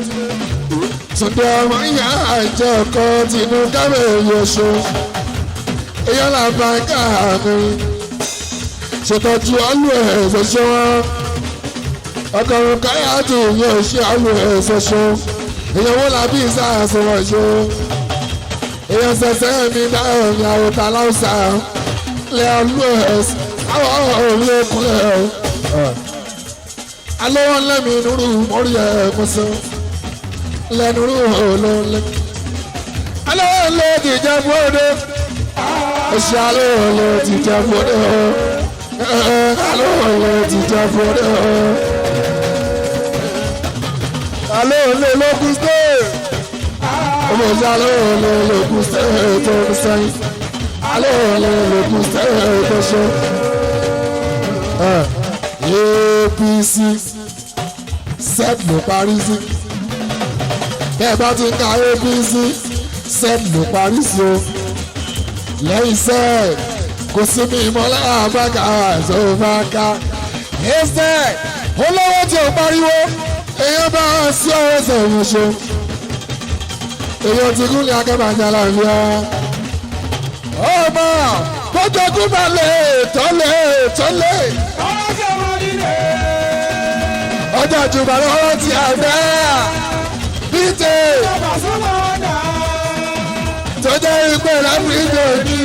túndé ọmọ ìyá àjẹ ọkọ tìǹbù kábẹ̀yẹ ṣo èèyàn làbá káàmì ṣètọ́jú ọlù ẹ̀ ṣoṣo wọn ọkọ̀run káyàtì yóò ṣe ọlù ẹ̀ ṣoṣo èèyàn wọ́n làbí ìsáàsọ̀rọ̀ ṣo èèyàn ṣẹ̀ṣẹ̀ mi dáhùn ní àwòtá láwùsà lẹ́ ọlù ẹ̀ àwọn ọ̀rùn lẹ́kùnlẹ̀ alówó lẹ́mi nírú mórí ẹ̀ mọ́sán lẹ́nurú olóńlẹ́ alówó lè dìjẹ́ bóde ẹ̀ṣẹ̀ alówó lè dìjẹ́ bóde alówó lè dìjẹ́ bóde alówó lè lókun stéè ọmọ ìṣẹ́ alówó lè lókun stéè tó ń sẹ́yìn alówó lè lókun stéè tó ṣe. APC set ló parí sí bẹ́ẹ̀ bá ti ń ka APC set ló parí sí o lẹ́yìn set kò sí mi ìmọ̀lá àbáka àzọ́fàkà ẹsẹ̀ olówó tí ò pariwo èèyàn bá sí ọ̀rọ̀ sẹ̀yìn ṣe èèyàn ti kúnlẹ̀ akẹ́bàjá láàbíà ọmọ kójọ kúbalẹ̀ tọ́lẹ̀ ọjọ́ ìjùmọ̀ lọ́wọ́ ti àgbẹ̀ bíjẹ́ tó jẹ́ ìpè láfíríkà ní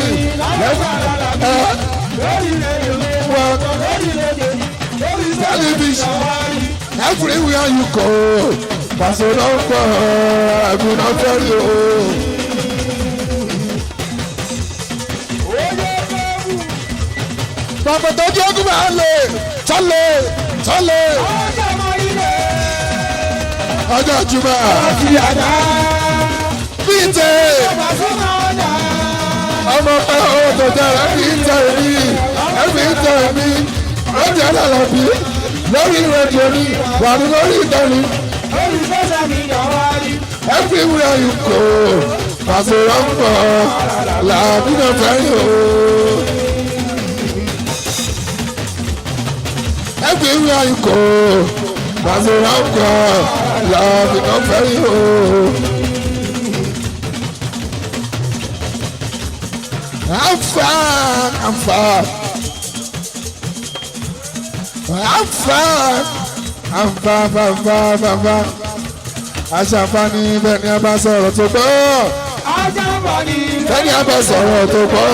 tẹlifíṣàn everywhere you go pàṣẹ náà ń pọ̀ àbí náà fẹ́ rí o. Bàbá tó jẹ́ ogun máa lè tọ́lẹ̀. Ọjọ́ ìjùmọ̀ bíjẹ́ ọmọ pẹ́ owó tó dára ẹ̀mí tẹ̀ mí ọjọ́ ìlàlọ́bí lórí rédíò ní wà ní lórí ìtọ́ni. Everywhere you go pàṣẹ rọ́pọ̀ làbí náà fẹ́ yóò. Everywhere you go, that's a round girl. Love is not very old. I'm far. Aṣàǹfààní bẹ́ẹ̀ ni a bá sọ̀rọ̀ tó gbọ́. Bẹ́ẹ̀ ni a bá sọ̀rọ̀ tó gbọ́.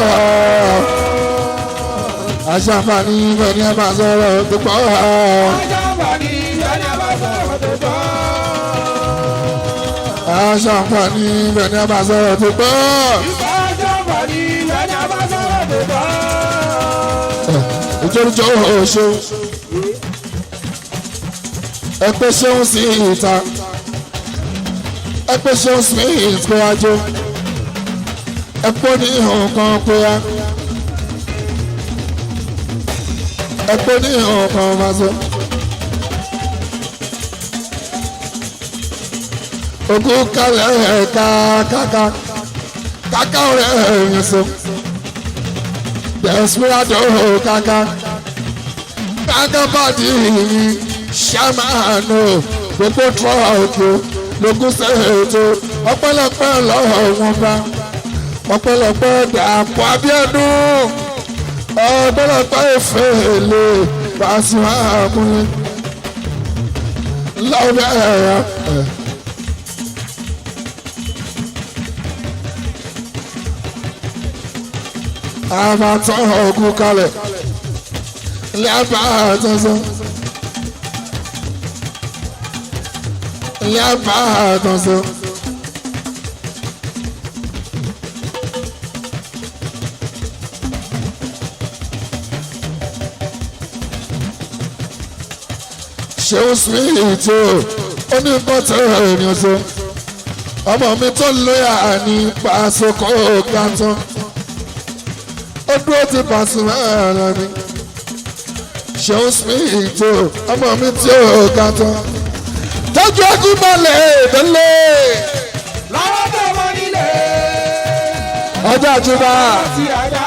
Aṣàǹfààní bẹ́ẹ̀ ni a bá sọ̀rọ̀ tó gbọ́. Aṣàǹfààní bẹ́ẹ̀ ni a bá sọ̀rọ̀ tó gbọ́. Ìjọ́jọ́ oṣù ẹ pé ṣéun sí ìta ẹ pé ṣéun sí ìkọ́wájú ẹ pọ́ ní nǹkan péya ẹ pọ́ ní nǹkan máṣe. Ogún kalẹ̀ kàkà rẹ̀ ẹ̀yìn so. Desperado kaka agabadi ṣàmánù gbogbo trọ́ọ̀kì lógún sẹ́ẹ̀tò ọpẹ́lọpẹ́ lọ́wọ́ wọn bá ọpẹ́lọpẹ́ Dàpọ̀ Abíọ́dún ọpẹ́lọpẹ́ Efele Pasuma Akunle lọ́wọ́ ẹ̀rọ. Àmàtàn ọ̀gùn kalẹ̀ ilé àbá àtọ̀sọ́ ilé àbá àtọ̀sọ́. ṣéun smith ó ní bọ́tẹ̀ ènìyàn sọ ọmọ mi tó lóyà ní pàṣẹkọ̀ gbàtàn ó dúró ti Pasuma ara mi ṣéun smith ọmọ mi tí ó gbàtàn tọ́jú ẹkún balẹ̀ délé. lọ́wọ́ tó wọ́n nílé. ọjọ́ àjùbá. ti àdá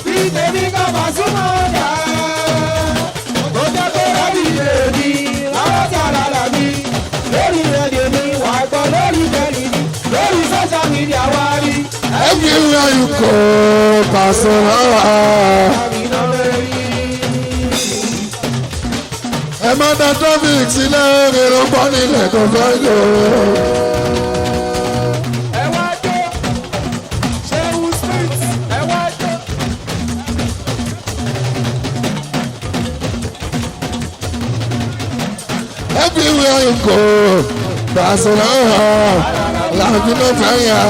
bí tèmi ká Pasuma dá. ó jẹ́ pé rábì èmi lọ́wọ́ tí a lára mi. lórí rédíò mi wà gbọ́ lórí tẹ̀lé mi lórí social media wá rí. everywhere you go Pasuma. ẹ má dá traffic sílẹ̀ èrò pọ̀ nílẹ̀ tó fẹ́ yọ. ẹ wá jó ṣéun smith ẹ wá jó. everywhere you go Pasuma làbí ló fẹ́ yà.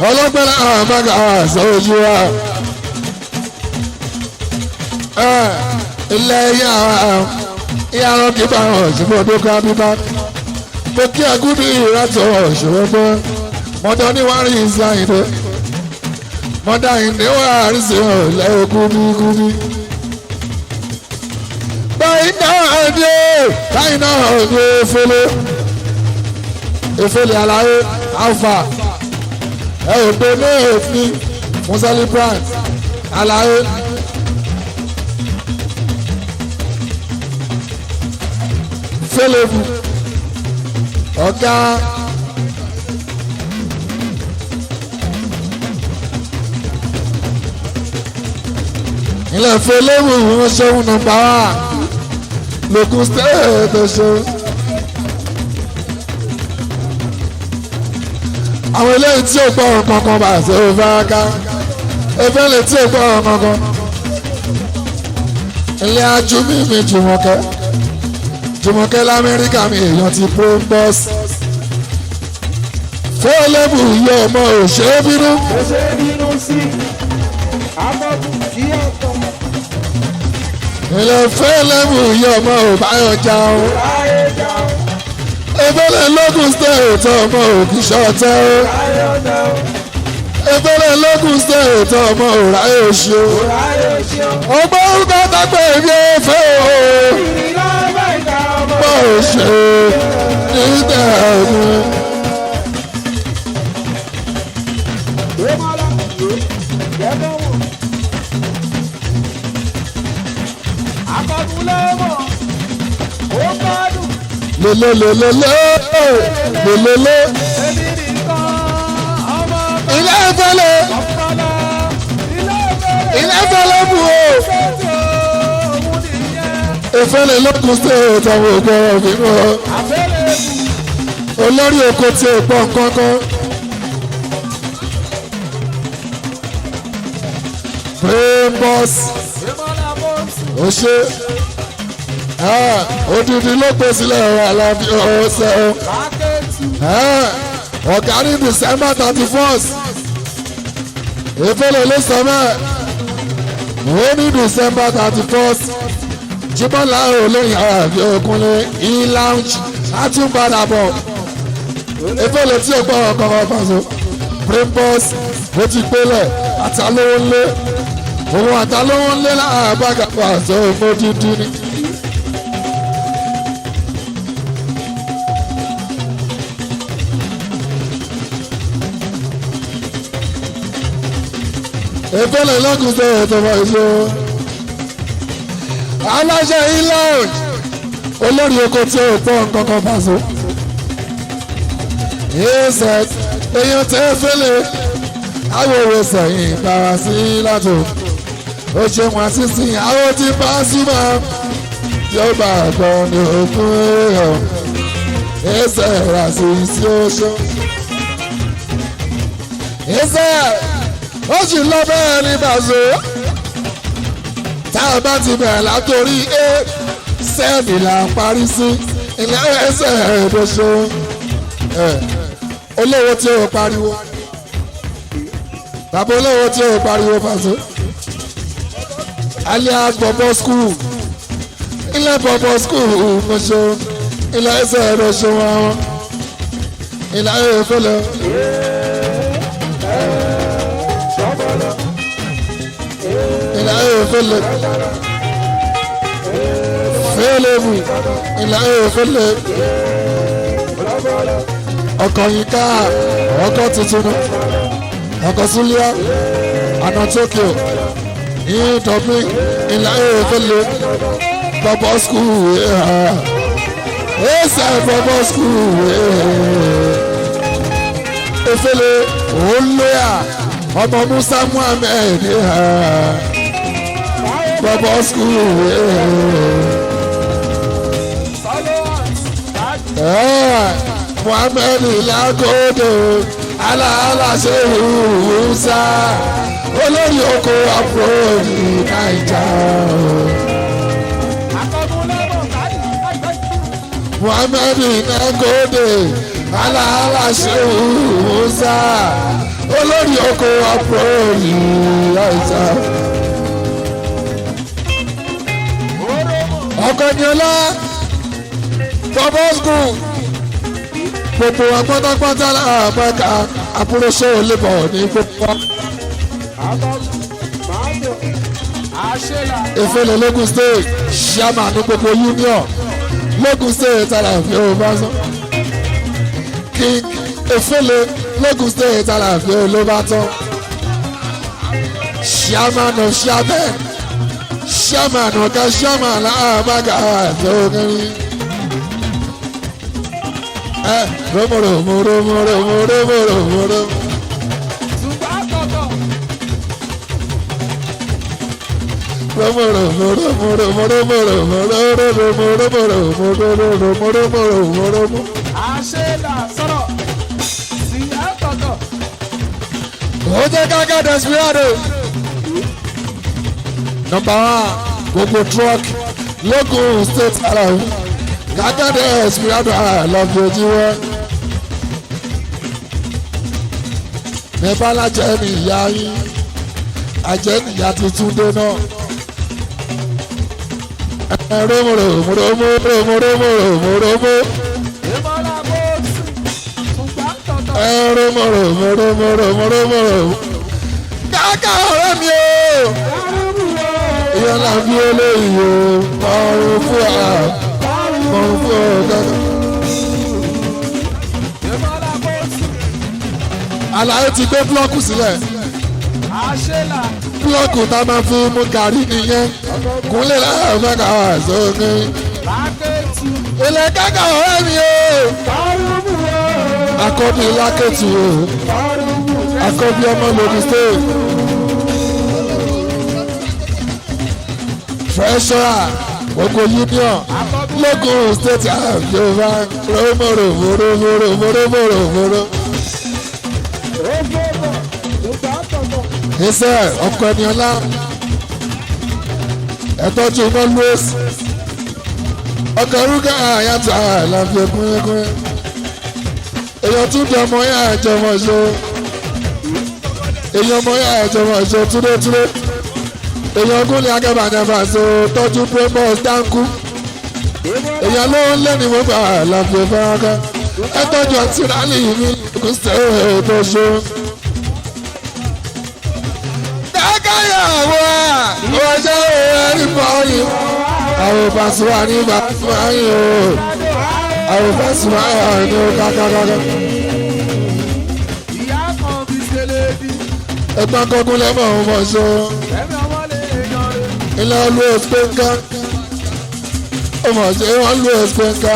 ọlọ́gbẹ́rẹ́ àmàgà àṣọjú wa ilẹ̀ ìyàrá kíkọ́ ọ̀ṣùpọ̀ tó ká bíbá mo kí agúdí ìrẹ́tọ̀ ọ̀ṣùpọ̀ pé mọ́tò níwárí ìsáyìndé mọ́tò ìníwárí sí ọ̀lẹ́ ògúnbígúnbí. báyìí náà dé efele àlàyé alpha ẹ ò gbé ní èéfín fún celebrant àlàyé. fẹlẹ́bù ọ̀gá ilẹ̀ fẹlẹ́wù wọn ṣeun nọ́mbà wá lókun stéètì ṣeun. àwọn eléyìí tí ò gbọ́ ọ̀rọ̀ kankan bá ṣe é fáká ẹgbẹ́ lè tí ò gbọ́ ọ̀rọ̀ kankan. ilé ajú mi Jùmọ̀kẹ́ lamẹ́ríkà mi èèyàn ti Prombos. fẹ́lẹ́bù yọ ọmọ òṣèré bínú. òṣèré bínú sí àbọ̀bù kí ọ̀tọ̀. ilé fẹ́lẹ́bù yọ ọmọ òbáyọ̀ já o. ebele lókun stéètì ọmọ òkìṣọ́tẹ́ o. ebele lókun stéètì ọmọ òráyè oṣù. ọgbọ́n orúkọ tápẹ́ ìbí ẹ̀fẹ́ o. bó o ṣe nígbà ọdún. lelelelele ilé ìfẹ́lẹ́ bù o ìfẹ́lẹ́ lókun stéètì àwọn ògbọ́n ọ̀gbìn o olórí oko tí ó pọ̀ nǹkankan Prombos ó ṣe odidi ló pè sílẹ̀ alábí ọ̀sẹ̀ ọ̀gá ní December 31st ìfẹ́lẹ̀ ló sọ mẹ́ ó ní December 31st Jíbọ́lá olóyìn àbí Òkúnlé e-lounge látúbàdàbọ̀ ìfẹ́lẹ̀ tí ó gbọ́ ọkọ̀ ọ̀fàṣọ Prombos ó ti gbélẹ̀ àtàlówó ńlé òun àtàlówó ńlé láàbàgàpọ̀ àṣọ òfòdìdì ni. ìfẹ́lẹ̀ lọ́kùn sẹ́yìn tó máa ṣe o. aláṣẹ e-lounge olórí oko tí ó pọ̀ nǹkan kan bá so. ẹsẹ̀ èèyàn tẹ́ fẹ́lẹ̀ awòwò sẹ̀yìn ìpara sí látò. ó ṣe wọn sísìn àwọn tí bá sí máa tí ó bá gbọ́ ní òkun èèyàn. ẹsẹ̀ rà sí sí oṣù. ẹsẹ̀ ó sì lọ bẹ́ẹ̀ ní bàzó tá a bá ti bẹ̀rẹ̀ látòrí a sẹ́ẹ̀dì là ń parí sí ilé ẹsẹ̀ ẹ̀ẹ́dọ́sọ olówó tí ó pariwo bàbá olówó tí ó pariwo bàzó alias bọ̀bọ̀ skul ilé bọ̀bọ̀ skul mọ̀ṣọ́ ilé ẹsẹ̀ ẹ̀ẹ́dọ́sọ wọn ilé ẹ̀ẹ́fẹ́lẹ́. fẹ́lẹ́bù ìlànà fẹ́lẹ́ ọkọ̀ yìí ká ọkọ̀ tuntun ọkọ̀ súlíà àná Tokyo ní Dublin ìlànà fẹ́lẹ́ bọ́bọ́ skul ẹ̀ẹ́sẹ̀ bọ́bọ́ skul efele olóyà ọmọ Musa Muhammed bọ́bọ́ skul Muhammed Lagodo alaala sehu Musa olórí oko àpòrò ní Naija. Muhammed Lagodo alaala sehu Musa olórí oko àpòrò ní Naija. ọkọ ni ọlá bọ́bọ́ skul gbogbo agbọ́dágbọ́dá àbáka àpòròṣẹ́ olébọ̀ ní gbogbo. Efele Lagos State ṣíàmà ní gbogbo union Lagos State àlàáfíà Ọbásanjọ́ King Efele Lagos State àlàáfíà Olóbátán chairman of chairman ọ̀gá chairman làbàgà àti ògiri. Romoro. àṣẹlà sọ̀rọ̀ sí àtọ̀tọ̀. ó jẹ́ káká Desperado. Number 1 gbogbo truck local state ara o káká Desperado lọ́ọ̀bù ojú wọn. nípa lájẹ́ ní ìyá yín àjẹ́ níyà tuntun dé náà. Moromo. Káká ọ̀rẹ́ mi o. Ìyá náà bí eléyìí o. Ọrùn fún ọ káká. Àlàyé ti gbé búlọ́ọ̀kù sílẹ̀. Búlọ́ọ̀kù tá a máa fi mú gàrí nìyẹn. Kúnlẹ̀ láàárọ̀ mẹ́ka wà sókè. Ilẹ̀ káká ọ̀rẹ́ mi o. Akọ́bí lákẹ́tù o. Akọ́bí ọmọ lòdì state. Treasurer gbogbo union local state àjọba mòròmòrò. Ẹsẹ̀ ọkọ ẹni ọlá ẹ̀tọ́jú iná lóòsì ọkọ̀ orúkọ àyàtọ̀ àlàfi ẹkúnrẹ́kúnrẹ́ èèyàn tún di ọmọ yà àjọmọ ṣe èèyàn ọmọ yà àjọmọ ṣe túdétúdé èèyàn gúnlẹ̀ akẹ́bàjẹ́fà ṣe tọ́jú premos dáńkú èèyàn ló ń lẹ́ni mo gbà àlàfi ẹ̀fọ́nká ẹ̀tọ́jú ọtí rálì mi kò sẹ́wọ̀n tó ṣe. Káyàwó wọ́n ṣe ẹni bọ́ọ̀lì àwọn Pasuma ní Pasuma yìí o àwọn Pasuma yìí ní kákákáká. Ẹgbọ́n kọ́kún lẹ́mọ̀ ọmọ ṣe ilé olú ẹ̀sìpẹ́ńká ọmọ ṣe wọ́n lú ẹ̀sìpẹ́ńká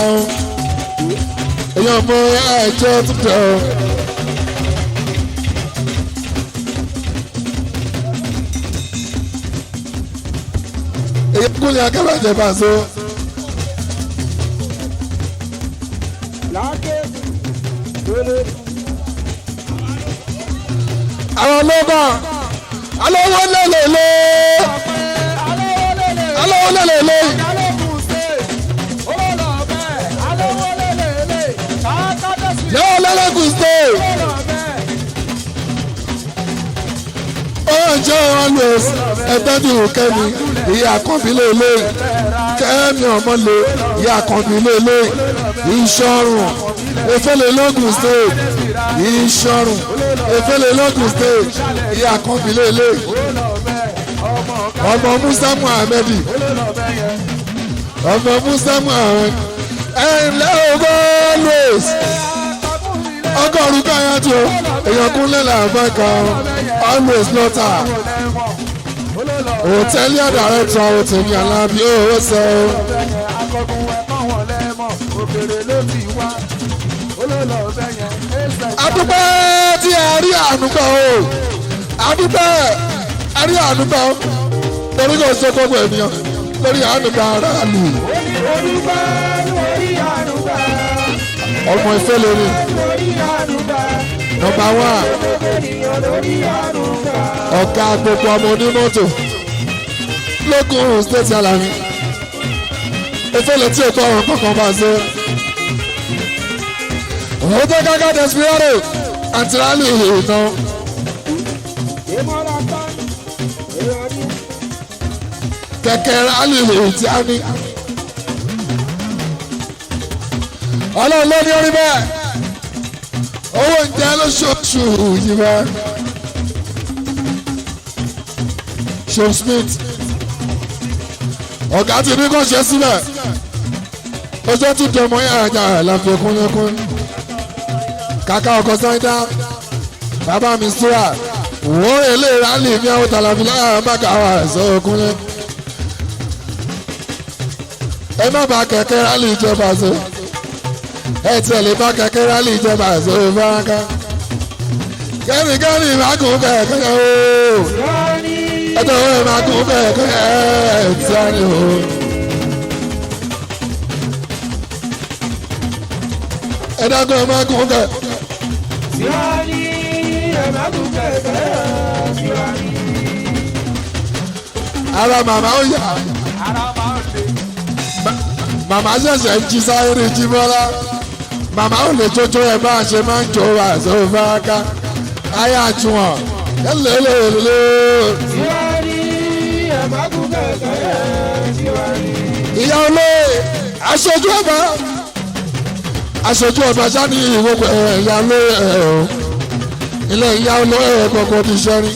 èèyàn mọ ẹ̀jẹ̀ tuntun o. Kúnlẹ̀ akẹ́bàjẹ́ bá so. Àwọn ológun alówó lélele alówó lélele. Yóò lẹ́lẹ́kùn ṣe. Ó ń jẹ́ wọn lò ẹ̀tọ́jú kẹ́mi ìyá àkànbí lélẹ̀ kẹ́mi ọmọ lè ìyá àkànbí lélẹ̀ ìṣọ̀rùn efele lógùn state ìṣọ̀rùn efele lógùn state ìyá àkànbí lélẹ̀ ọmọ Musa Muhammed ọmọ Musa Muhammed ẹ̀ńlẹ́ ogún louis ọgọ́rùn-ún káyàtò èèyàn kúnlẹ̀ làbákan always lọ́tà hòtẹ́ẹ̀lì àdàrẹ́tọ̀ òtẹ̀mí alábí owó sọ. adúpẹ́ tí a rí ànúgbà o adúpẹ́ a rí ànúgbà o torí kò ṣe gbogbo ènìyàn lórí ànúgbà ara lù. ọmọ ìfẹ́ lórí nọ́mbà 1 ọ̀gá gbogbo ọmọ onímọ́tò lókun state alami efele tí ètò ọ̀rọ̀ kankan bá ṣe. òun tó káká Desperado àti rálì ìtàn. kẹ̀kẹ́ rálì tí a ní. ọlọ́run ló ní orí bẹ́ẹ̀ owó oúnjẹ lóṣooṣù yìí bẹ́ẹ̀. Sean Smith ọ̀gá ti ní kó ṣe sílẹ̀ ọjọ́ tún jẹ ọmọ yàrá jà láfi kúnlẹ́kún kàkà ọkọ̀ sáyidá bàbá mi sùúrà wọ́n èlé rálì ní àwọn tàlàfí láàrín bàkà wà ẹ̀sọ́ kúnlẹ́ ẹ má bà kẹ̀kẹ́ rálì ìjọba ṣe ẹ tiẹ̀ lè bá kẹ̀kẹ́ rálì ìjọba ṣe fáráká kẹ́míkẹ́mí ìbákùn kẹ̀kẹ́ ooo. ẹjọ́ ẹ máa kún bẹ́ẹ̀ kẹ́ ẹ̀ tí a ní o. ẹ̀dàgbọ́n ẹ máa kún bẹ́ẹ̀. Tiwani ẹ máa kún kẹ̀kẹ́ Tiwani. ara màmá ó yà. Ara máa ń le. Màmá ṣẹ̀ṣẹ̀ ń jí sáyéré jí mọ́lá. Màmá ò lè jójó ẹ bá a ṣe máa ń jó àṣọ fáká. Ayé àjùwọ̀n lélẹ́lẹ́lẹ́. Tiwani ẹ máa kún kẹ̀kẹ́ Tiwani. Ìyá olóyè aṣojú ọba. Aṣojú ọba sani ìwọ́pọ̀ ìyá olóyè o. Ilé ìyá olóyè kọ̀ọ̀kan ti ṣẹ́rí.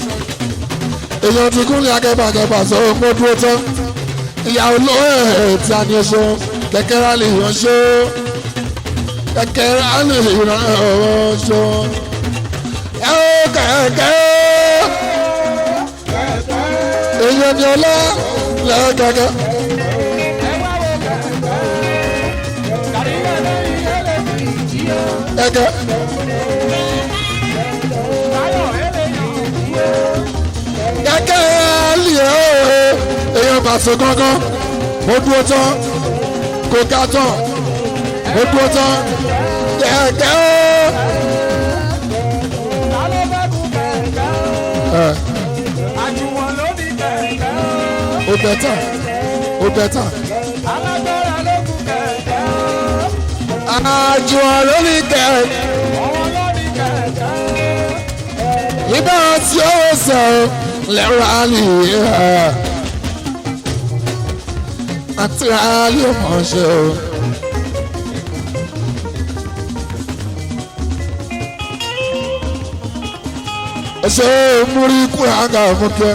Èèyàn ti kúnlẹ̀ akẹ́bàkẹ́bà sọ pé dúró tán. Ìyá olóyè tí a ní ẹṣọ kẹ̀kẹ́ rálì ìránṣẹ́ kẹ̀kẹ́ rálì ìránṣẹ́ ẹ ó kẹ̀kẹ́ èèyàn ní ọlá lẹ́ẹ̀kẹ̀kẹ́. Kẹ̀kẹ́ kẹ̀kẹ́ rálì èèyàn bàṣẹ gángan mo dúró tán kò ká tán mo dúró tán kẹ̀kẹ́ Àjùwọ̀n ló ní kẹ̀kẹ́. ó bẹ́tà ó bẹ́tà. Alágbára ló kú kẹ̀kẹ́. Àjùwọ̀n ló ní kẹ̀kẹ́. Ọwọ́ ló ní kẹ̀kẹ́. Ibà tí ó sọ lẹ́rọ àlè àti àlè mọ̀ọ́ṣẹ́ o. Ẹsẹ̀ múrí kúrò àgà fúnkẹ́.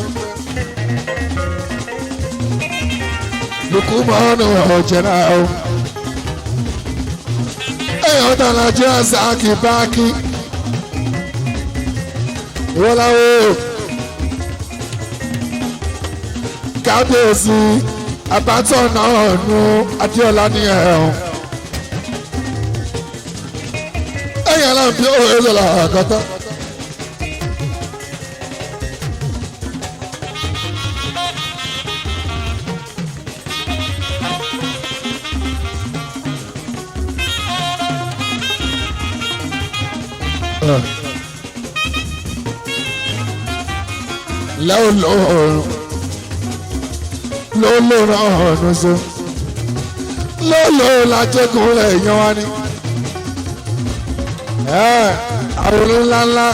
Lùkú mọ́nù ọ̀jẹ̀ náà o. Ẹ̀yọ́ dáná jẹ́ àṣàkì báàkì. Ìwọ́láwó kábíyèsí àbátọ̀ náà nu Adéọlá ní ẹ̀hún. Ẹ̀yìn aláǹbí ó èlò làkàtà. lọ́lọ́rọ̀ ọ̀nà so lọ́lọ́ lajẹ́kùn rẹ̀ yan wa ni àwọn ńláńlá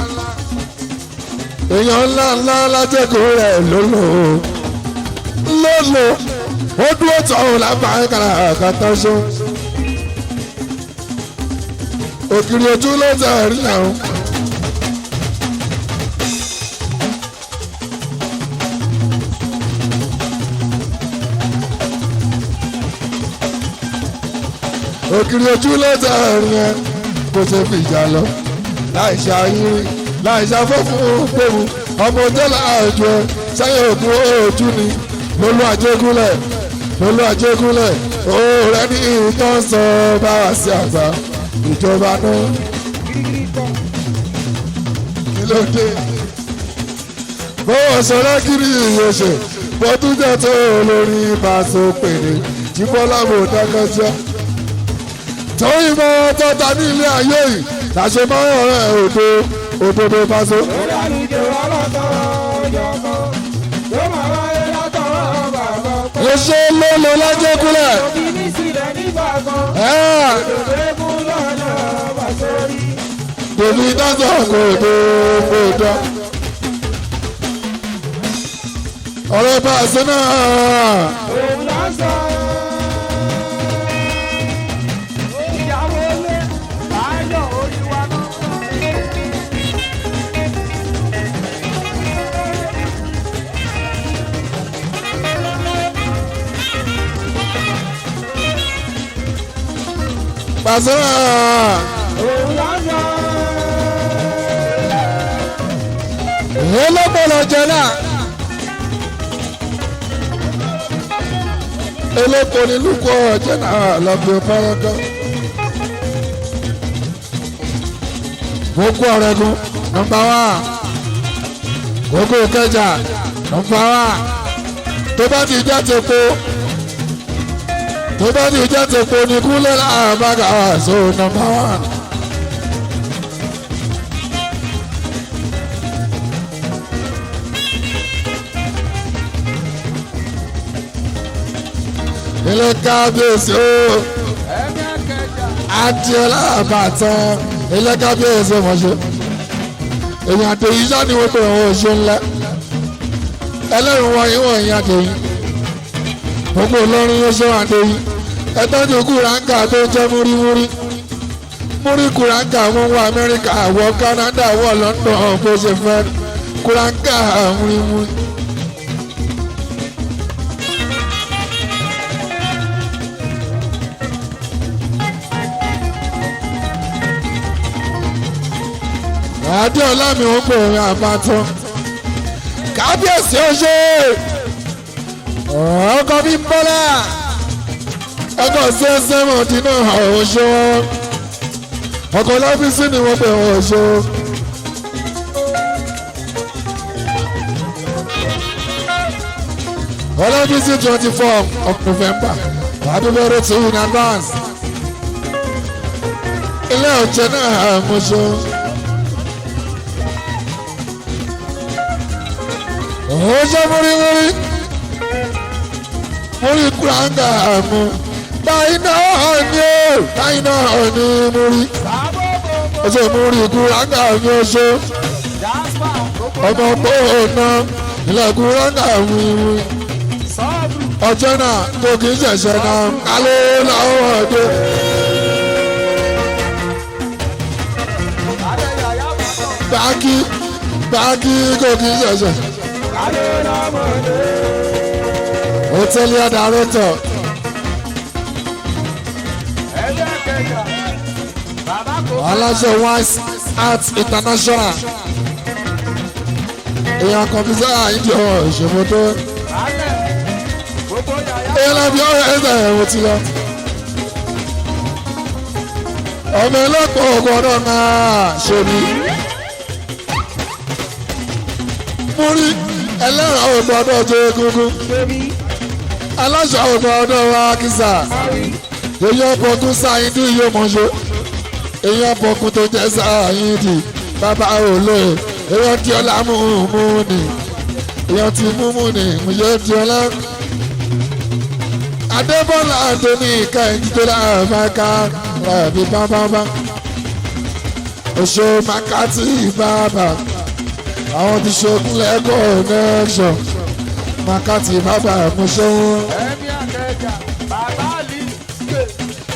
èèyàn ńláńlá lajẹ́kùn rẹ̀ lọ́lọ́ ó dúró tọ̀hún lápá kàrà àkàtà so òkìrì ojú ló tẹ̀ rí àwọn. Òkìrì ojú lọ́tà ẹ̀rín ẹ kó ṣe fi ìjà lọ láì ṣàyírí láì ṣàfọ́fún pẹ̀lú ọmọ tẹ́lá àjọ ẹ sẹ́yìn òkun ojú ni lólú àjẹgúnlẹ̀ òòrẹ́ ní ìtàn sọ bá wá sí àgbà ìjọba náà kí ló dé bọ́wọ́ sọ̀rọ̀ kiri ìyẹ̀ṣẹ̀ bọ́túnjẹ́ tó lórí ìbáṣọ pèrè tí bọ́lá mò dákẹ́jọ́ torí mọ tọ́ta ní ilé ayé yìí làṣẹ máa ń rẹ̀ òdodo Paso. Lórí àlùjọ ọlọ́tọ̀ ọjọ́kọ́ ló máa wáyé látọ̀rọ̀ bàbá kan. Èso lólo lájẹ́ kúlẹ̀. Òbí ní sílẹ̀ nígbà kan. Òdòdó eégún lọ́dọ̀ Paso rí. Tòbí dájọ́ kò dé gbòdọ̀. Ọ̀rẹ́ Paso náà. Òun lọ sọ. Ìyàwó lé báyọ̀ orí wa náà. Paso náà. Òun lọ sọ. Ìyẹn ló gbọ́dọ̀ jẹ náà. Elépo ni lukọ ọjọ́ náà lọ́gbọ̀n fọ́nrán. Gbogbo ọ̀rẹ́gun nọ́mbà 1 gbogbo Ìkẹjà nọ́mbà wá tó bá ti jẹ́ tepo tó bá ti jẹ́ tepo ní kúlẹ̀ láàbàgà so nọ́mbà wá. ilé kábíyèsí o adiola àbàtàn ilé kábíyèsí mọ̀ṣẹ́ èyàn àtẹ̀yìn sá ni wọ́n pè wọ́n ṣe ńlá ẹlẹ́rìí wọ̀nyí wọ̀nyí àtẹ̀yìn gbogbo olórin yóò ṣe àtẹ̀yìn ẹ̀tọ́jú kúráńkà tó jẹ́ múrímúrí múrí kúráńkà wọ́n wọ Amẹ́ríkà wọ Canada wọ London bó ṣe fẹ́ kúráńkà múrímúrí. Adéọlá mi ò pè é àbátán kábíyèsí ó ṣe ọkọ bí bọ́lá ẹkọ sí ẹsẹ mọ̀dínà ọ̀ṣọ́ ọkọ lọ́fíìsì ni wọ́n pè wọ́n ọ̀ṣọ́. ọlọ́fíìsì 24 of November happy birthday to you in advance ilé ọ̀jẹ̀ náà mọ̀ṣọ́. Oje múrímúrí múrí kúráńgà mú báyìí náà ní múrí oṣù múrí kúráńgà mú oṣù ọmọ gbóòóná ilẹ̀ kúráńgà mú ọjọ́ náà tó kì í ṣẹ̀ṣẹ̀ náà kálọ́ làwọn ọdẹ. báàkì kò kì í ṣẹ̀ṣẹ̀. Hòtẹ́ẹ̀lì Director. Aláṣẹ Wise Arts International. Èèyàn kọ̀mpútà ìjọ ìṣòwò tó. Èèyàn lábí ọ̀rẹ́ ẹ̀sẹ̀ ẹ̀wọ̀n ti lọ. Ọmọ ẹlẹ́kọ̀ọ́ ọgbọ́dọ̀ náà ṣe ni. Múrí ẹlẹ́ràn ògbọ́dọ̀ jẹ́ egungun aláṣọ ògbọ́dọ̀ wa kìsà èyàn bọ̀kún sáyidì yóò mọ̀ṣọ́ èyàn bọ̀kún tó jẹ́ sáyidì bàbá olóyè èyàn tí ọlá mú ni èyàn tí mú ni mùyé tí ọlá. Adébọ́lá Anthony kẹ́hìn tó dáa máa ká rẹ̀bí bábábá oṣù Makati bàbá àwọn ti ṣokùn lẹ́kọ̀ọ́ connection Makati bàbá àmúṣe wọn.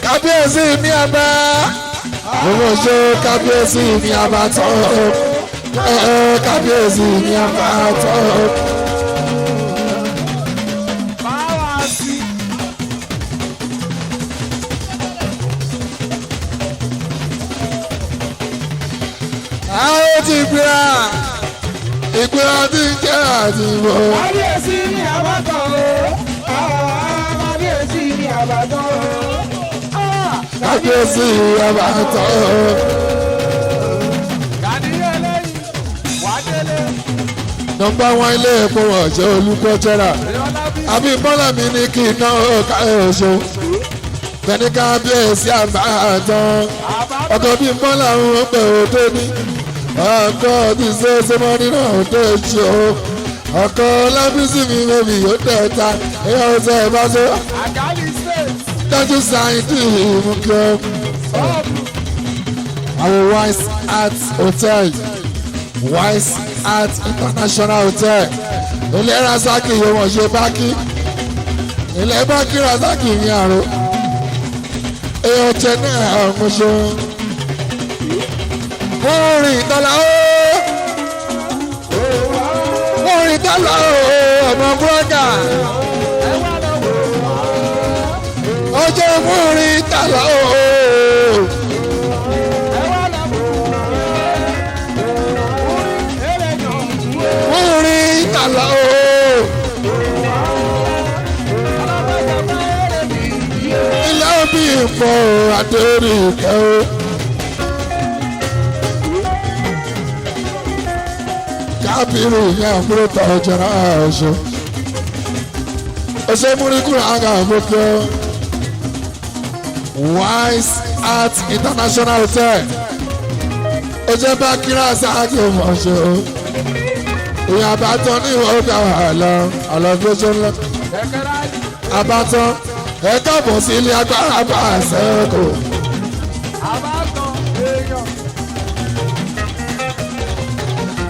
Kábíyèsí mi àbá owó ṣe kábíyèsí mi àbá tọ́ kábíyèsí mi àbá tọ́. Àwọn ti gbéra ìgbéra tí ń jẹ́ àtìmọ́. Kábíyèsí ni àbátan o, kábíyèsí ni àbátan o. Kábíyèsí àbátan o. Kàdíyẹ lẹ́yìn, wà á délé. Nọ́mbà 1 ilé epo ọ̀jẹ̀ olùkọ́ jẹ́ra. Àbí bọ́lá mi ní kí iná ọ̀ka ẹ̀ṣọ́. Bẹ́ẹ̀ni kábíyèsí àbátan. Ọkọ̀ bí bọ́lá ń pè ó tó ní. Ọkọ̀ ti ṣe sọmọdé náà tó ṣe o. Ọkọ̀ lábísí mi bèbí yóò tẹ̀ta. Ẹ̀yà ọ̀sẹ̀ ẹ̀ bá ṣe. Dájú sáyẹ́ǹtì mú kí ọ. Àwọn Wise Arts Hotel Wise Arts International Hotel ilé Rasaki yóò wọ́n ṣe bákí ilé bákí Rasaki ní àrò èèyàn jẹ náà ọmọṣẹ wọ́n rìn tọ́lá ó wọ́n rìn tọ́lá ó ọmọ búrọ́dà ọjọ́ wọ́n rìn tọ́lá ó. Àlọ́ ilé òbí ìfọ̀ àtẹ̀rí ìkẹ́ o. kábírù yẹn àbúrò tọ̀ jẹ̀rọ ọ̀ṣọ́. Ọṣẹ́ múríkùrù àgà àgbókè Wise Art International Hotel. Ọṣẹ́ bá kíra sáàkì ọ̀ṣọ́. Ìyá àbátọ́ ní ìwọ̀n ọ̀gá àlọ́ fẹ́ṣọ́ ńlá. Àbátọ́ ẹ káàbọ̀ sí ilé agbára bá àṣẹ kò.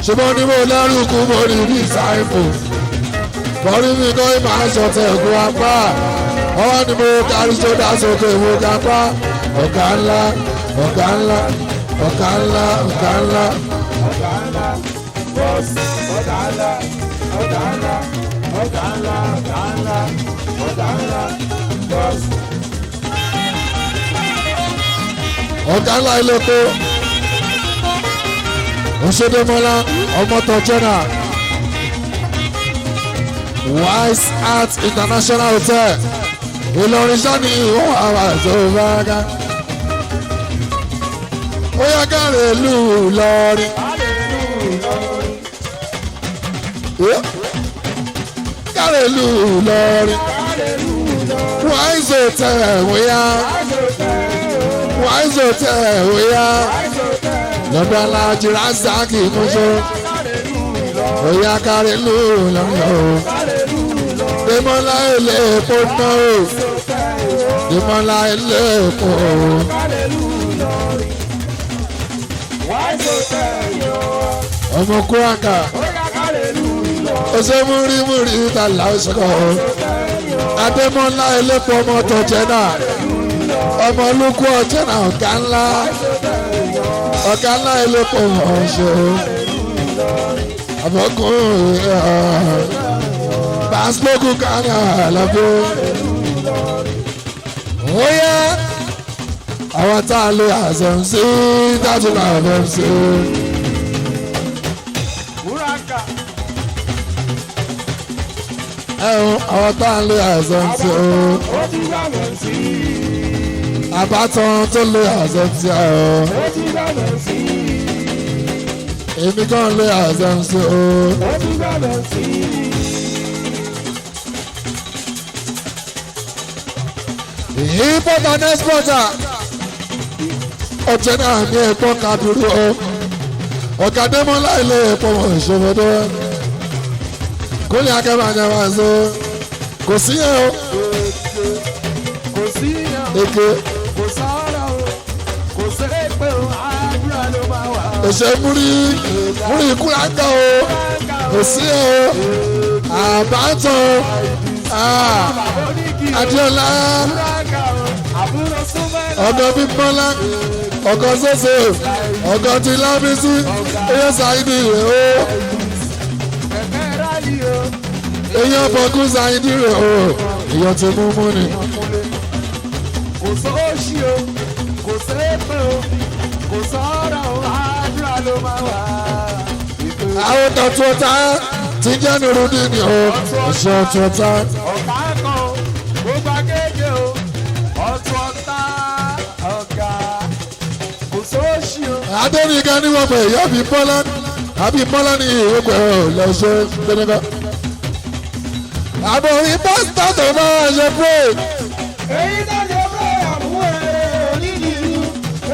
Ṣùgbọ́n ní mo lẹ́rùkú mo rí bí sáìfò. Bọ́rí mi kọ́ ìmọ̀ aṣọ tẹ̀ ẹ̀kọ́ apá. Ọwọ́ ni mo kárí sódà sókè mo ga pa. Ọ̀gá ńlá, ọ̀gá ńlá, ọ̀gá ńlá, ọ̀gá ńlá. Ọ̀gá ńlá, bọ́ọ̀sì, ọ̀gá ńlá, ọ̀gá ńlá, ọ̀gá ńlá, ọ̀gá ńlá, ọ̀gá ńlá, bọ́ọ̀sì. Ọ̀gá ńlá ilé tó. Òṣèdèmọ́lá ọmọọ̀tọ̀ jẹ́nà. Wise Art International Hotel. Ìlọrin sani ìwọ̀n àwọn àzọ̀bága. Ó yá káre ìlú Ìlọrin. Káre ìlú Ìlọrin. Wise Hotel wíyá. Wise Hotel wíyá. Lọ́dọ̀ alájí Razaki Mọ́ṣọ́. Ó yá káre ìlú Ìlọrin o. Dèmọ́lá ilé epo náà o. Dèmọ́lá ilé epo o. Ọmọ kúrákà. Ọṣẹ múrí ìtàlá ọṣọkọ. Adémọ́lá elépo ọmọ tọ̀jẹ́ náà. Ọmọ olúkú ọ̀jẹ́ náà ọ̀gá ńlá. Ọ̀gá ńlá elépo ọ̀ṣọ́. Àbọ̀kùnrin Bàṣlókù kàrà lábẹ́. Ó yá àwọn tá a lè àṣẹm sí dájú náà fẹ́ sí. Àwọn tá a lè àṣẹm sí o. Àbátan tó lè àṣẹm sí o. Èmi kan lè àṣẹm sí o. Import and exporter. Ọ̀jẹ̀ náà ní ẹ̀pọ̀ kaduru o. Ọ̀gá Dẹ́mọ́lá ilé ẹ̀pọ̀ ìṣòwòdó. Kólé akẹ́bà ni a máa so. Kò sí yẹn o. Kò sí yẹn o. Eke. Kò sáárà o. Kò sẹ́lẹ̀ pé o. Àdúrà ló máa wà. Èṣe múrí ìkúra ń kà o. Kò sí yẹn o. Àbátọ̀. Adéọlá. Ọ̀gọ́ Bímbọ́lá. Ọ̀gọ́ Sọ́sọ́. Ọ̀gọ́ ti Lábísí. Eyé Sáídì rẹ̀ o. Eyé ọ̀bọ̀kú Sáídì rẹ̀ o. Ìyọ̀ ti mú mú ni. Kò sọ́ọ́sì o. Kò sẹ́pẹ̀ o. Kò sọ́ọ́rọ̀ o. Àdúrà ló máa wà. Àwọn tọ̀tún ọ̀tá ti jẹ́ nírúdí ni o. Ìṣe ọ̀tún ọ̀tá. Ọ̀gá kan o. Gbogbo akéde o. Ọ̀tún ọ̀tá. Ọ̀gá. Kò sọ́ọ́sì o. Adéníkà ní wọ́n pẹ̀ ìyá bí Bọ́lá. Àbí Bọ́lá ní ìwé lọ́sẹ̀ gbẹ́dẹ́gbẹ́. Àbọ̀ ìpásítọ̀ tó máa ṣe pé. Èyí tó ṣe pé àbúrò onídìí.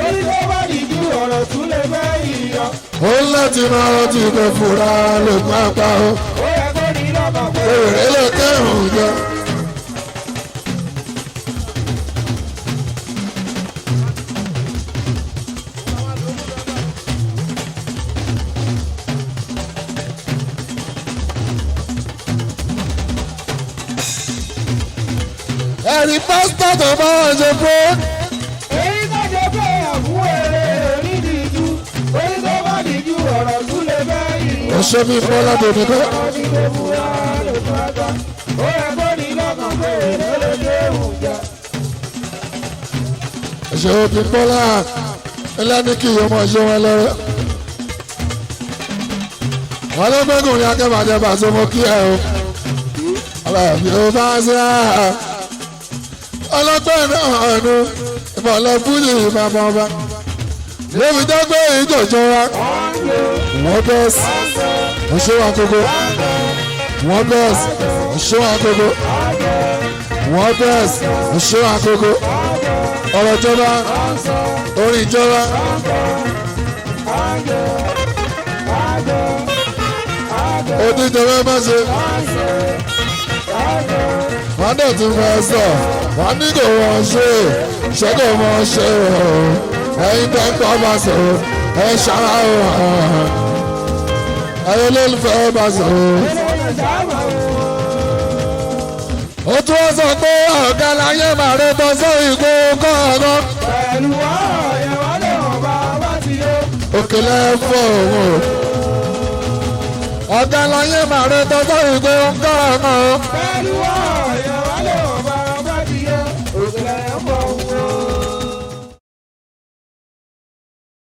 Èyí tó bá dìjú ọ̀rọ̀ tún lè fẹ́ ìyọ. Ó láti máa rántí pé fúra ló pápá o. Ó yẹ kó ní lọ́kàn pé. Èrè lè kẹ́hùn jọ. Ẹ̀rí pásítọ̀ tó bá wọn ṣe pé. Èyí tó ṣe pé àbúrò onídìí. Èyí tó bá dìjú ọ̀rọ̀ tún lè fẹ́ ìyọ. Ó ṣe bí Bọ́lá tòní kọ́. Ó yẹ kó ní lọ́kàn pé èrè lè dé òun. Ṣé o bí Bọ́lá ẹlẹ́ni kí ìyọmọ ṣe wọn lọ́rọ́? Wọ́n ló gbẹ́gùn ní akẹ́bàjẹ́ bá ṣe mọ́ kí ẹ o. Ọlọ́bí ó bá ṣe á. Ọlọ́pẹ́ náà ẹnu ìbọ̀lọ́ fújì bàbá ọba. lóbi dágbé ìjọjọ wa wọ́n bẹ́ẹ̀sì òṣèwà kókó wọ́n bẹ́ẹ̀sì òṣèwà kókó wọ́n bẹ́ẹ̀sì òṣèwà kókó ọ̀rọ̀ ìjọba orin ìjọba. Odi ìjọba máa ṣe wọ́n dẹ̀ tún fẹ́ sọ wọ́n ní kò wọ́n ṣe ṣẹ́kọ̀ mọ́ ṣe o ẹ̀yin tẹ́ ń kọ́ bá sọ ẹ ṣara o ẹ̀yin olólùfẹ́ bá sọ o. Ó tún wọ́n sọ pé ọ̀gá láyé màá rẹ bọ́ sórí ìgò kọ̀ọ̀kan. Pẹ̀lú ọ̀yẹ̀ wọ́n lè wọ́n bá wá ti yó. Òkèlè fọ́ òun ọ̀gá láyé màá rẹ bọ́ sórí ìgò kọ̀ọ̀kan. Pẹ̀lú ọ̀yẹ̀.